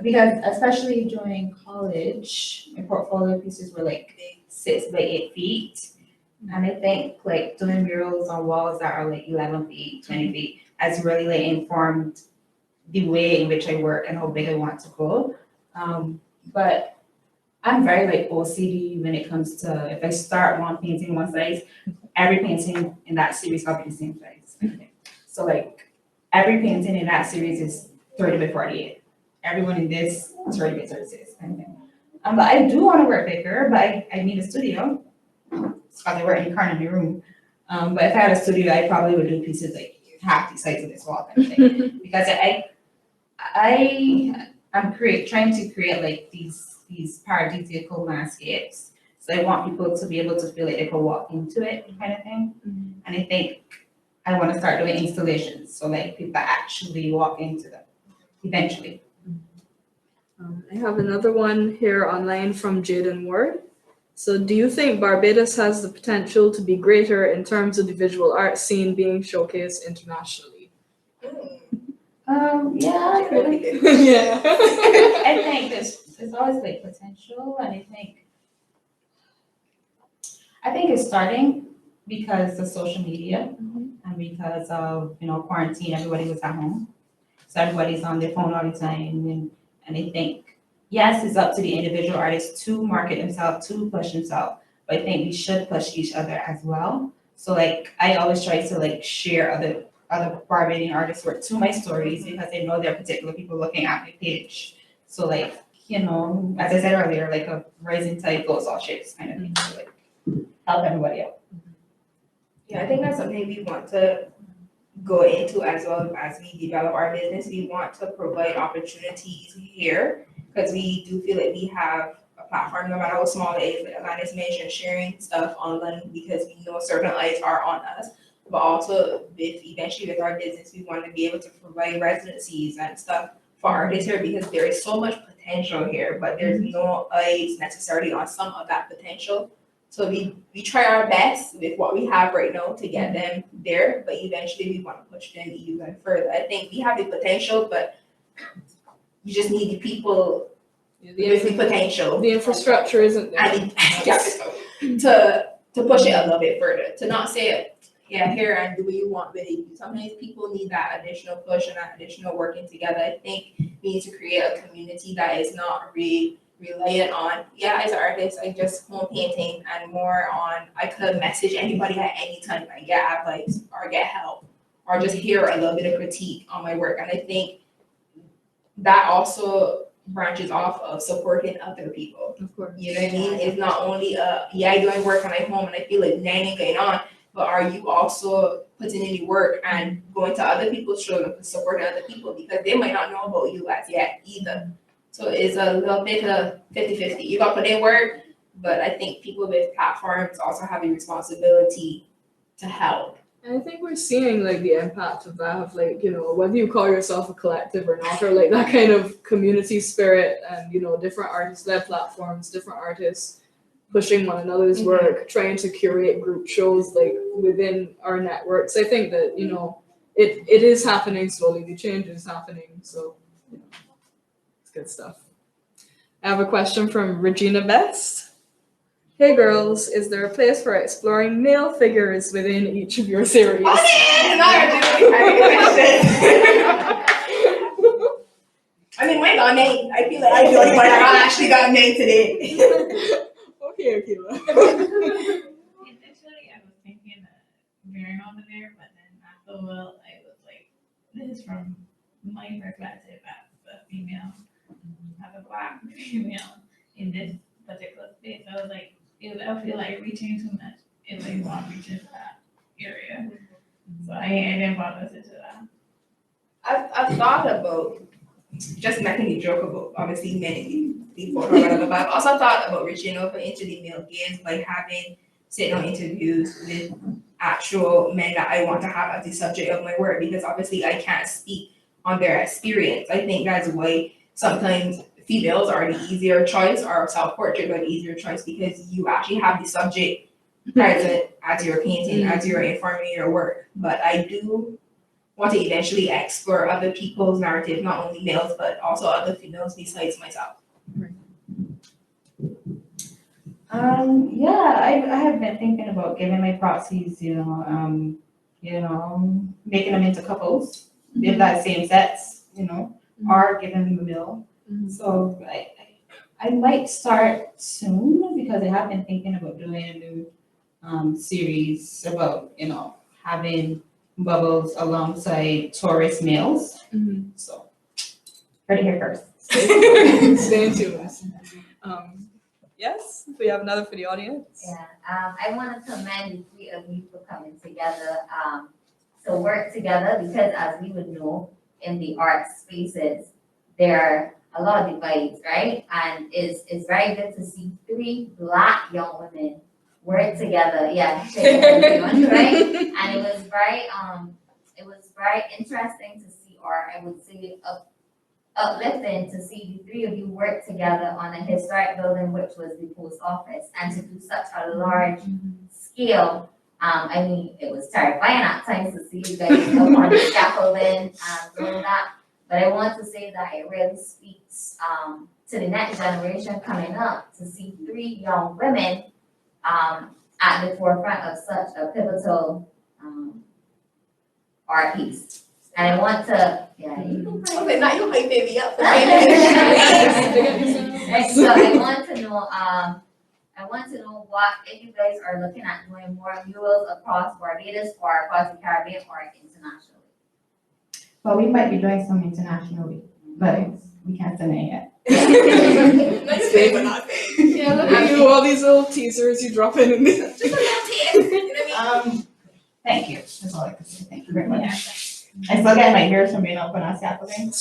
Because especially during college, my portfolio pieces were like 6 by 8 feet. And I think like doing murals on walls that are like 11 feet, 20 feet has really like informed the way in which I work and how big I want to go. But I'm very like OCD when it comes to, if I start one painting one size, every painting in that series will be the same size. So like every painting in that series is 30 by 48. Everyone in this is 30 by 36. But I do want to work bigger, but I need a studio. It's because I work in the corner of my room. But if I had a studio, I probably would do pieces like half the size of this wall kind of thing. Because I'm trying to create like these paradisiacal landscapes. So I want people to be able to feel like they can walk into it kind of thing. And I think I want to start doing installations. So like people actually walk into them eventually. I have another one here online from Jaden Ward. So do you think Barbados has the potential to be greater in terms of the visual art scene being showcased internationally? Yeah, I really. Yeah. I think there's always like potential, and I think it's starting because of social media and because of quarantine. Everybody was at home, so everybody's on their phone all the time, and I think yes, it's up to the individual artist to market himself, to push himself, but I think we should push each other as well. So like I always try to like share other Barbadian artists' work to my stories because I know there are particular people looking at my page. So like, you know, as I said earlier, like a rising tide floats all ships kind of thing. So like help everybody out. Yeah, I think that's something we want to go into as well as we develop our business. We want to provide opportunities here because we do feel like we have a platform, no matter how small it is, like Alanis mentioned, sharing stuff online because we know certain eyes are on us. But also eventually with our business, we want to be able to provide residencies and stuff for artists here because there is so much potential here, but there's no eyes necessarily on some of that potential. So we try our best with what we have right now to get them there, but eventually we want to push them even further. I think we have the potential, but you just need the people with the potential. The infrastructure isn't there. And to push it a little bit further, to not say, yeah, here and do what you want with it. Sometimes people need that additional push and that additional working together. I think we need to create a community that is not reliant on, yeah, as an artist, I just home painting and more on, I could message anybody at any time and get advice or get help or just hear a little bit of critique on my work. And I think that also branches off of supporting other people. Of course. You know what I mean? It's not only I doing work and I'm home and I feel like nothing going on, but are you also putting in the work and going to other people's shows and supporting other people because they might not know about you as yet either. So it's a little bit of 50-50. You got to put in work, but I think people with platforms also have a responsibility to help. And I think we're seeing like the impact of that, of like, you know, whether you call yourself a collective or not, or like that kind of community spirit and, you know, different artist-led platforms, different artists pushing one another's work, trying to curate group shows like within our networks. I think that, you know, it is happening slowly, the change is happening. So, you know, it's good stuff. I have a question from Regina Best. Hey girls, is there a place for exploring male figures within each of your series? Okay, now you're doing I mean, mine got named. I feel like I'm the only one that actually got named today. Okay, Akilah. Initially, I was thinking of veering over there, but then after a while, I was like, this is from my perspective as a female, as a black female in this particular space. I was like, I feel like reaching too much if I want to reach into that area. So I didn't bother to do that. I've thought about just making a joke about obviously men before, but I've also thought about reaching over into the male gaze by having sit-down interviews with actual men that I want to have as the subject of my work because obviously I can't speak on their experience. I think that's why sometimes females are the easier choice or self-portraits are the easier choice because you actually have the subject present as you're painting, as you're informing your work. But I do want to eventually explore other people's narrative, not only males, but also other females besides myself. Yeah, I have been thinking about giving my proxies, making them into couples, if that same sex, or giving them a meal. So I might start soon because I have been thinking about doing a new series about, having bubbles alongside Taurus males. So, heard it here first. Stay tuned. Yes, we have another for the audience. Yeah, I want to commend the three of you for coming together to work together because as we would know in the art spaces, there are a lot of divides, right? And it's very good to see three Black young women work together. Yeah, right? And it was very interesting to see, or I would say uplifting to see the three of you work together on a historic building, which was the post office, and to do such a large scale. I mean, it was terrifying at times to see you guys up on the scaffolding and doing that. But I want to say that it really speaks to the next generation coming up to see three young women at the forefront of such a pivotal art piece. And I want to, Okay, now you hyping me up. so I want to know I want to know what, if you guys are looking at doing more murals across Barbados or across the Caribbean or internationally. But we might be doing some internationally, but we can't say it yet. Let's say, but not say. Yeah, look at you, all these little teasers you drop in there. Just a little taste, you know what I mean? Thank you. That's all I can say. Thank you very much. I still get my ears from being up when I was happening.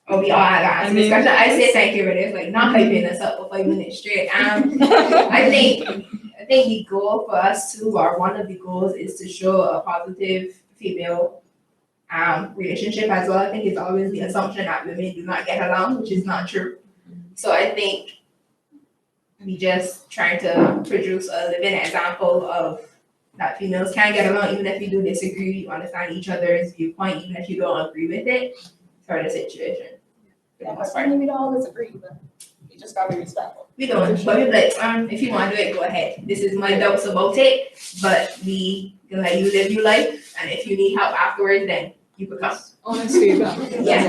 Oh, we all had that discussion. I say thank you, but it's like not hyping us up for 5 minutes straight. I think the goal for us too, or one of the goals, is to show a positive female relationship as well. I think it's always the assumption that women do not get along, which is not true. So I think we just trying to produce a living example of that females can get along even if you do disagree, you understand each other's viewpoint, even if you don't agree with it, sort of situation. Yeah, but finally we don't always agree, but we just gotta be respectful. We don't, but we're like, if you want to do it, go ahead. This is my doubts about it, but we can let you live your life, and if you need help afterwards, then you could come. Honestly, Yeah,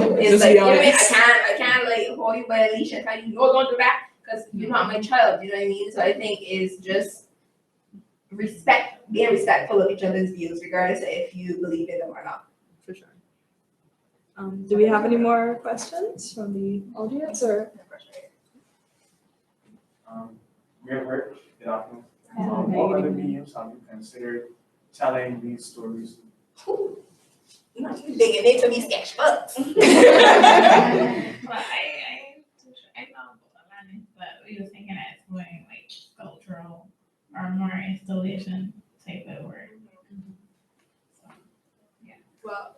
it's just like, be you know what I mean? honest. I can't like hold you by a leash and tell you, no, don't do that, because you're not my child, you know what I mean? So I think it's just being respectful of each other's views, regardless of if you believe in them or not. For sure. Do we have any more questions from the audience or? Good afternoon. Hey, What good other evening. mediums have you considered telling these stories? You're not digging into these sketchbooks. Well, I know Alanis, but we were thinking of exploring like sculptural or more installation type of work. Well,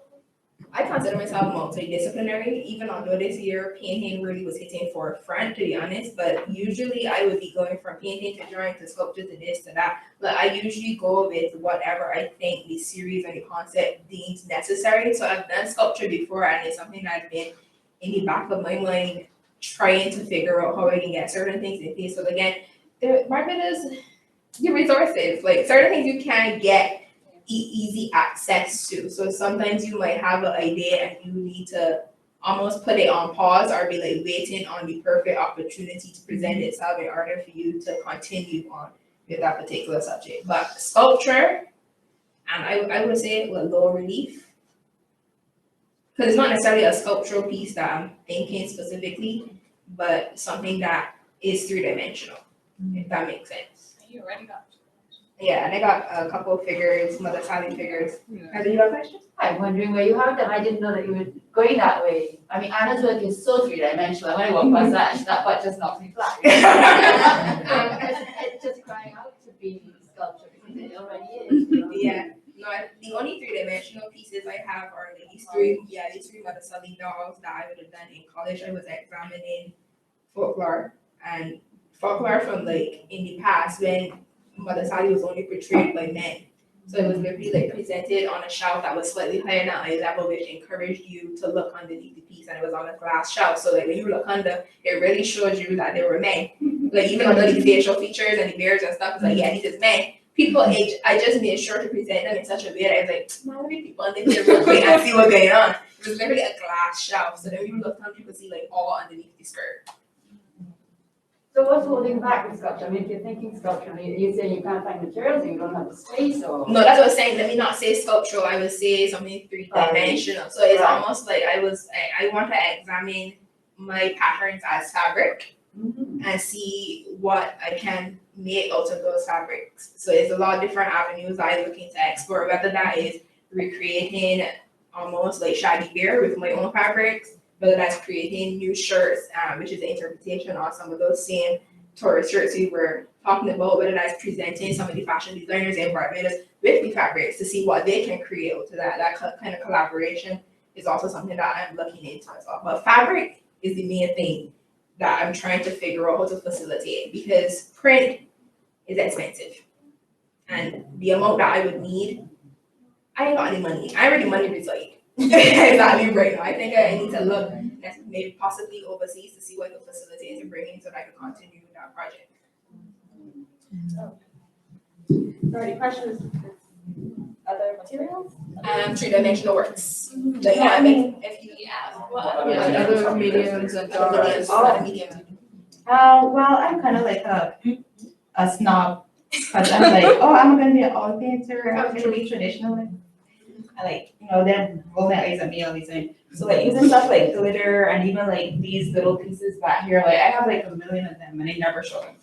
I consider myself multidisciplinary, even although this year painting really was hitting forefront, to be honest. But usually I would be going from painting to drawing to sculpture to this to that. But I usually go with whatever I think the series and the concept deems necessary. So I've done sculpture before, and it's something that's been in the back of my mind, trying to figure out how I can get certain things in place. So again, Barbados, the resources, like certain things you can't get easy access to. So sometimes you might have an idea and you need to almost put it on pause or be like waiting on the perfect opportunity to present itself in order for you to continue on with that particular subject. But sculpture, and I would say with low relief, because it's not necessarily a sculptural piece that I'm thinking specifically, but something that is three-dimensional, if that makes sense. You already got. Yeah, and I got a couple of figures, Mother Sally figures. Have you got questions? I'm wondering where you have them. I didn't know that you were going that way. I mean, Anna's work is so three-dimensional. When I walk past that part just knocks me flat. It's just crying out to be sculpture because it already is. You know? Yeah. No, the only three-dimensional pieces I have are like these three Mother Sally dolls that I would have done in college. I was examining folklore from like in the past when Mother Sally was only portrayed by men. So it was literally like presented on a shelf that was slightly higher than eye level, which encouraged you to look underneath the piece, and it was on a glass shelf. So like when you look under, it really shows you that they were men. Like even under the facial features and the beards and stuff, it's like, yeah, these is men. People age, I just made sure to present them in such a way that I was like, man, let me people underneath here real quick and see what's going on. It was literally a glass shelf. So then when you look under, you could see like all underneath the skirt. So what's holding back with sculpture? I mean, if you're thinking sculpture, you're saying you can't find materials and you don't have the space or? No, that's what I was saying. Let me not say sculptural. I would say something three-dimensional. So it's Right. almost like I want to examine my patterns as fabric and see what I can make out of those fabrics. So there's a lot of different avenues I'm looking to explore, whether that is recreating almost like shaggy bear with my own fabrics, whether that's creating new shirts, which is the interpretation of some of those same tourist shirts we were talking about, whether that's presenting some of the fashion designers in Barbados with the fabrics to see what they can create out of that. That kind of collaboration is also something that I'm looking into as well. But fabric is the main thing that I'm trying to figure out how to facilitate, because print is expensive. And the amount that I would need, I ain't got any money. I already money reside. Exactly right now. I think I need to look maybe possibly overseas to see what the facilities are bringing so that I can continue with that project. Are there any questions? Other materials? Three-dimensional works. Like, No, I mean, if you yeah. Other mediums and other genres. mediums. Well, I'm kind of like a snob, because I'm like, oh, I'm gonna be an oil painter, I'm gonna be traditional. I like, then roll my eyes at me all the time. So like using stuff like glitter and even like these little pieces back here, like I have like a million of them and I never show them.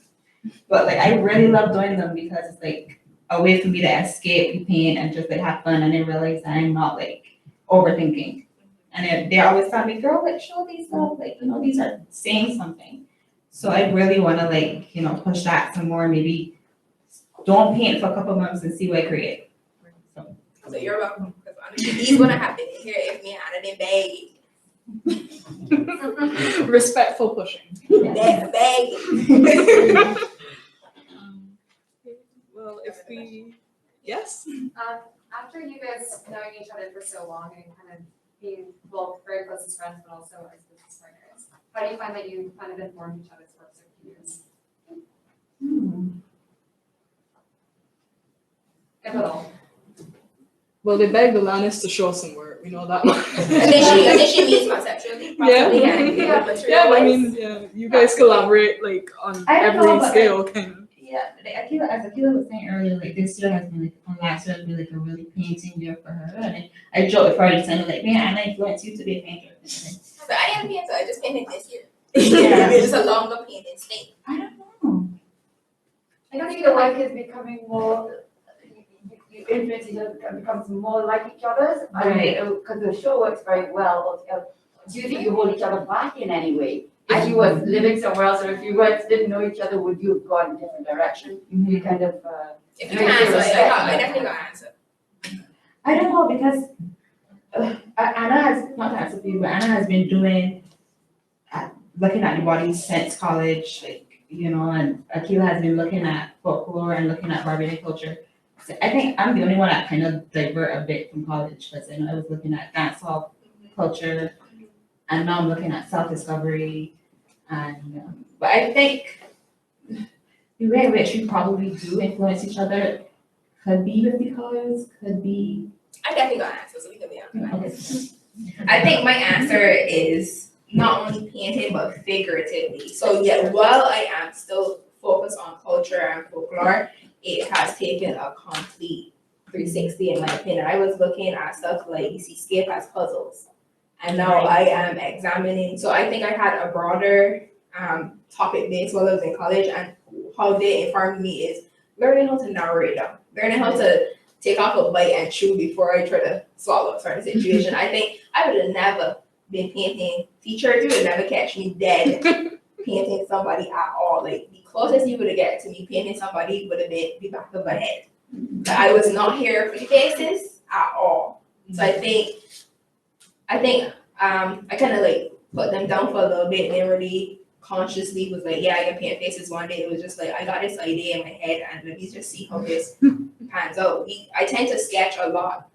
But like I really love doing them because it's like a way for me to escape the pain and just like have fun, and I realize that I'm not like overthinking. And they always tell me, girl, like show these stuff, like these are saying something. So I really want to like push that some more. Maybe don't paint for a couple months and see what I create. So you're welcome. Because honestly, these wouldn't have been here if me and Anna didn't beg. Respectful pushing. Beg. Well, if we, yes. After you guys knowing each other for so long and kind of being both very close as friends, but also as business partners, how do you find that you kind of informed each other's works over the years? If at all. Well, they begged Alanis to show some work. We know that much. I think she means conceptually. Possibly, Yeah, I mean, you guys collaborate like on I don't know, every but scale, kind of. Yeah, but as Akilah was saying earlier, like this year has been like last year has been like a really painting year for her. And I joked with her and said like, man, Anna influenced you to be a painter. But I am a painter. I just painted this year. Yeah. It's just a longer painting state. I don't know. I don't think the work is becoming more, you influence each other and becomes more like each other's. Right. Because the show works very well. Do you think you hold each other back in any way? If you were living somewhere else, or if you didn't know each other, would you have gone in a different direction? You kind of. If you can answer, I definitely got an answer. I don't know, because Anna has, not to answer for you, but Anna has been looking at the body since college, like, and Akilah has been looking at folklore and looking at Barbadian culture. So I think I'm the only one that kind of divert a bit from college, because I know I was looking at dancehall culture, and now I'm looking at self-discovery, and but I think the way in which we probably do influence each other could be with the colors, could be. I definitely got an answer, so we can be on. Okay. I think my answer is not only painting but figuratively. So yeah, while I am still focused on culture and folklore, it has taken a complete 360 in my opinion. I was looking at stuff like you see scape as puzzles. And now I am examining, so I think I had a broader topic base while I was in college, and how they informed me is learning how to narrow it down, learning how to take off a bite and chew before I try to swallow a certain situation. I think I would have never been painting teachers, you would never catch me dead painting somebody at all. Like the closest you would get to me painting somebody would have been the back of my head. But I was not here for the faces at all. So I think I kind of like put them down for a little bit, and then really consciously was like, yeah, I can paint faces one day. It was just like, I got this idea in my head and let me just see how this pans out. I tend to sketch a lot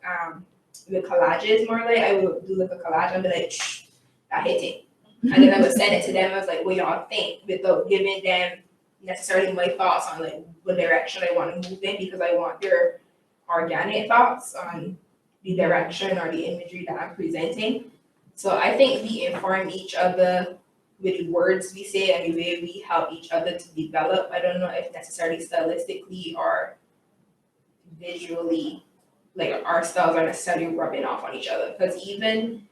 with collages more like. I would do like a collage and be like, shh, that hit it. And then I would send it to them. I was like, what y'all think? Without giving them necessarily my thoughts on like what direction I want to move in, because I want their organic thoughts on the direction or the imagery that I'm presenting. So I think we inform each other with the words we say and the way we help each other to develop. I don't know if necessarily stylistically or visually, like our styles are necessarily rubbing off on each other. Because even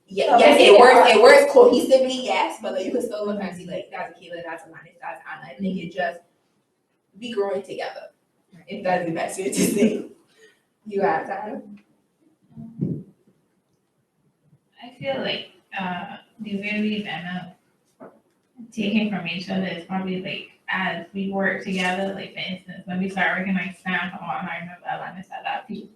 yes, it works cohesively, yes, but like you can still look and see like that's Akilah, that's Alanis, that's Anna. I think it just be growing together. If that's the best way to say. You ask Anna? I feel like the way we've ended up taking from each other is probably like as we work together, like for instance, when we start working on stamp, I remember Alanis said that she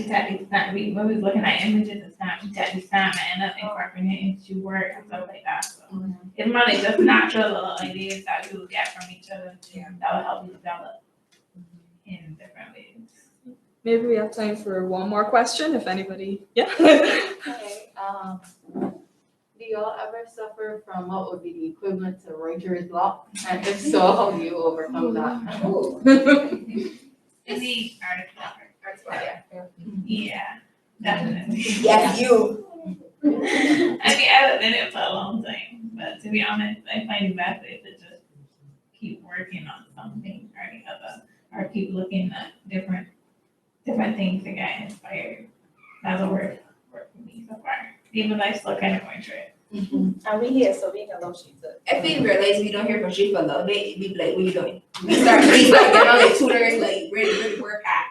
said the stamp, when we was looking at images and stamp, she said the stamp and end up incorporating it into work and stuff like that. So it's more like just natural little ideas that we will get from each other that will help you develop in different ways. Maybe we have time for one more question, if anybody, yeah. Okay, do y'all ever suffer from what would be the equivalent to writer's block? And if so, how do you overcome that? In the article. Yeah. Yeah, definitely. Yes, you. I mean, I've been in it for a long time, but to be honest, I find it best to just keep working on something or the other, or keep looking at different things to get inspired. That's what worked for me so far. Even though I still kind of going through it. And we here, so we can love she too. If we realize we don't hear from she for a little bit, we be like, what you doing? We start getting on like tutors, like really work at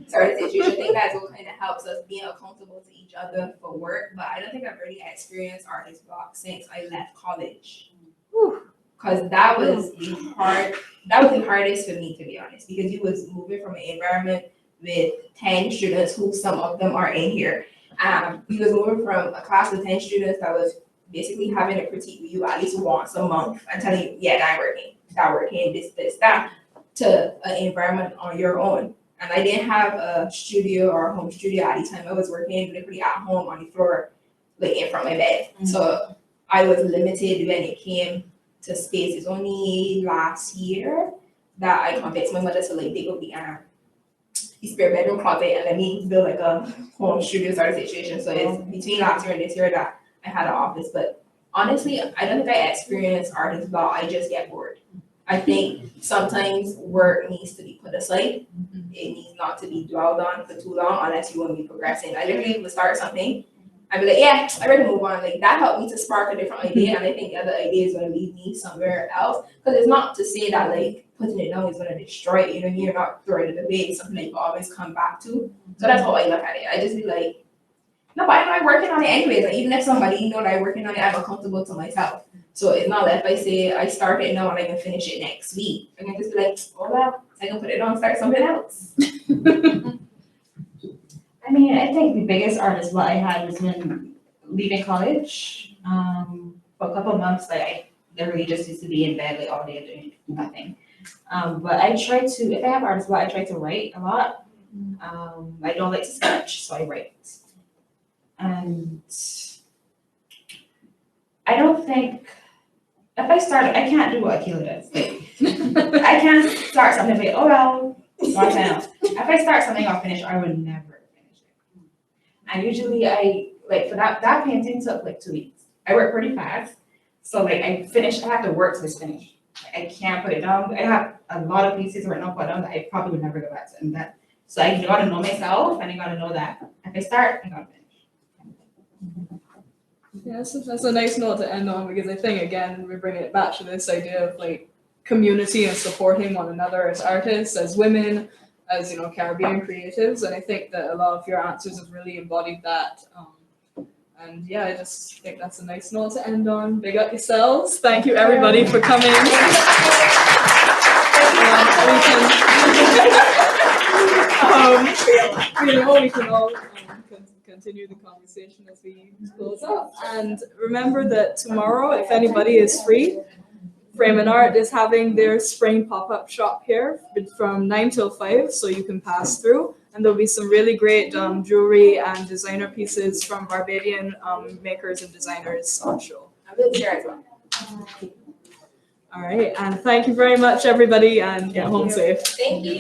certain situations. I think that's what kind of helps us being accountable to each other for work. But I don't think I've really experienced artist block since I left college. Cause that was the hardest for me, to be honest, because you was moving from an environment with 10 students who some of them are in here. We was moving from a class of 10 students that was basically having a critique with you at least once a month and telling you, yeah, that working, this, that, to an environment on your own. And I didn't have a studio or a home studio at the time. I was working literally at home on the floor, like in front of my bed. So I was limited when it came to space. It's only last year that I convinced my mother to like dig up the spare bedroom closet and let me build like a home studio sort of situation. So it's between last year and this year that I had an office. But honestly, I don't think I experienced artist block. I just get bored. I think sometimes work needs to be put aside. It needs not to be dwelled on for too long unless you want to be progressing. I literally would start something, I'd be like, yeah, I'm ready to move on. Like that helped me to spark a different idea, and I think the other idea is going to lead me somewhere else. Because it's not to say that like putting it down is going to destroy it. You know, you're not throwing it away. It's something that you always come back to. So that's how I look at it. I just be like, no, but I know I'm working on it anyways. Like even if somebody know that I'm working on it, I'm accountable to myself. So it's not that if I say I start it now and I can finish it next week. I can just be like, oh well, I can put it on and start something else. I mean, I think the biggest artist block I had was when leaving college. For a couple of months, like I literally just used to be in bed like all day doing nothing. But I try to, if I have artist block, I try to write a lot. I don't like to sketch, so I write. And I don't think, if I start, I can't do what Akilah does. Like, I can't start something and be, oh well, one time. If I start something, I'll finish. I would never finish it. And usually like for that painting took like 2 weeks. I work pretty fast. So like I have to work to this finish. I can't put it down. I have a lot of pieces right now put down that I probably would never go back to. And that, so I gotta know myself and I gotta know that if I start, I gotta finish. Yeah, so that's a nice note to end on, because I think again we're bringing it back to this idea of like community and supporting one another as artists, as women, as Caribbean creatives, and I think that a lot of your answers have really embodied that. And yeah, I just think that's a nice note to end on. Big up yourselves. Thank you everybody for coming. We can all continue the conversation as we close up. And remember that tomorrow, if anybody is free, Frame and Art is having their spring pop-up shop here from 9 till 5, so you can pass through. And there'll be some really great jewelry and designer pieces from Barbadian makers and designers on show. I will share as well. All right, and thank you very much, everybody, and get home safe. Thank you.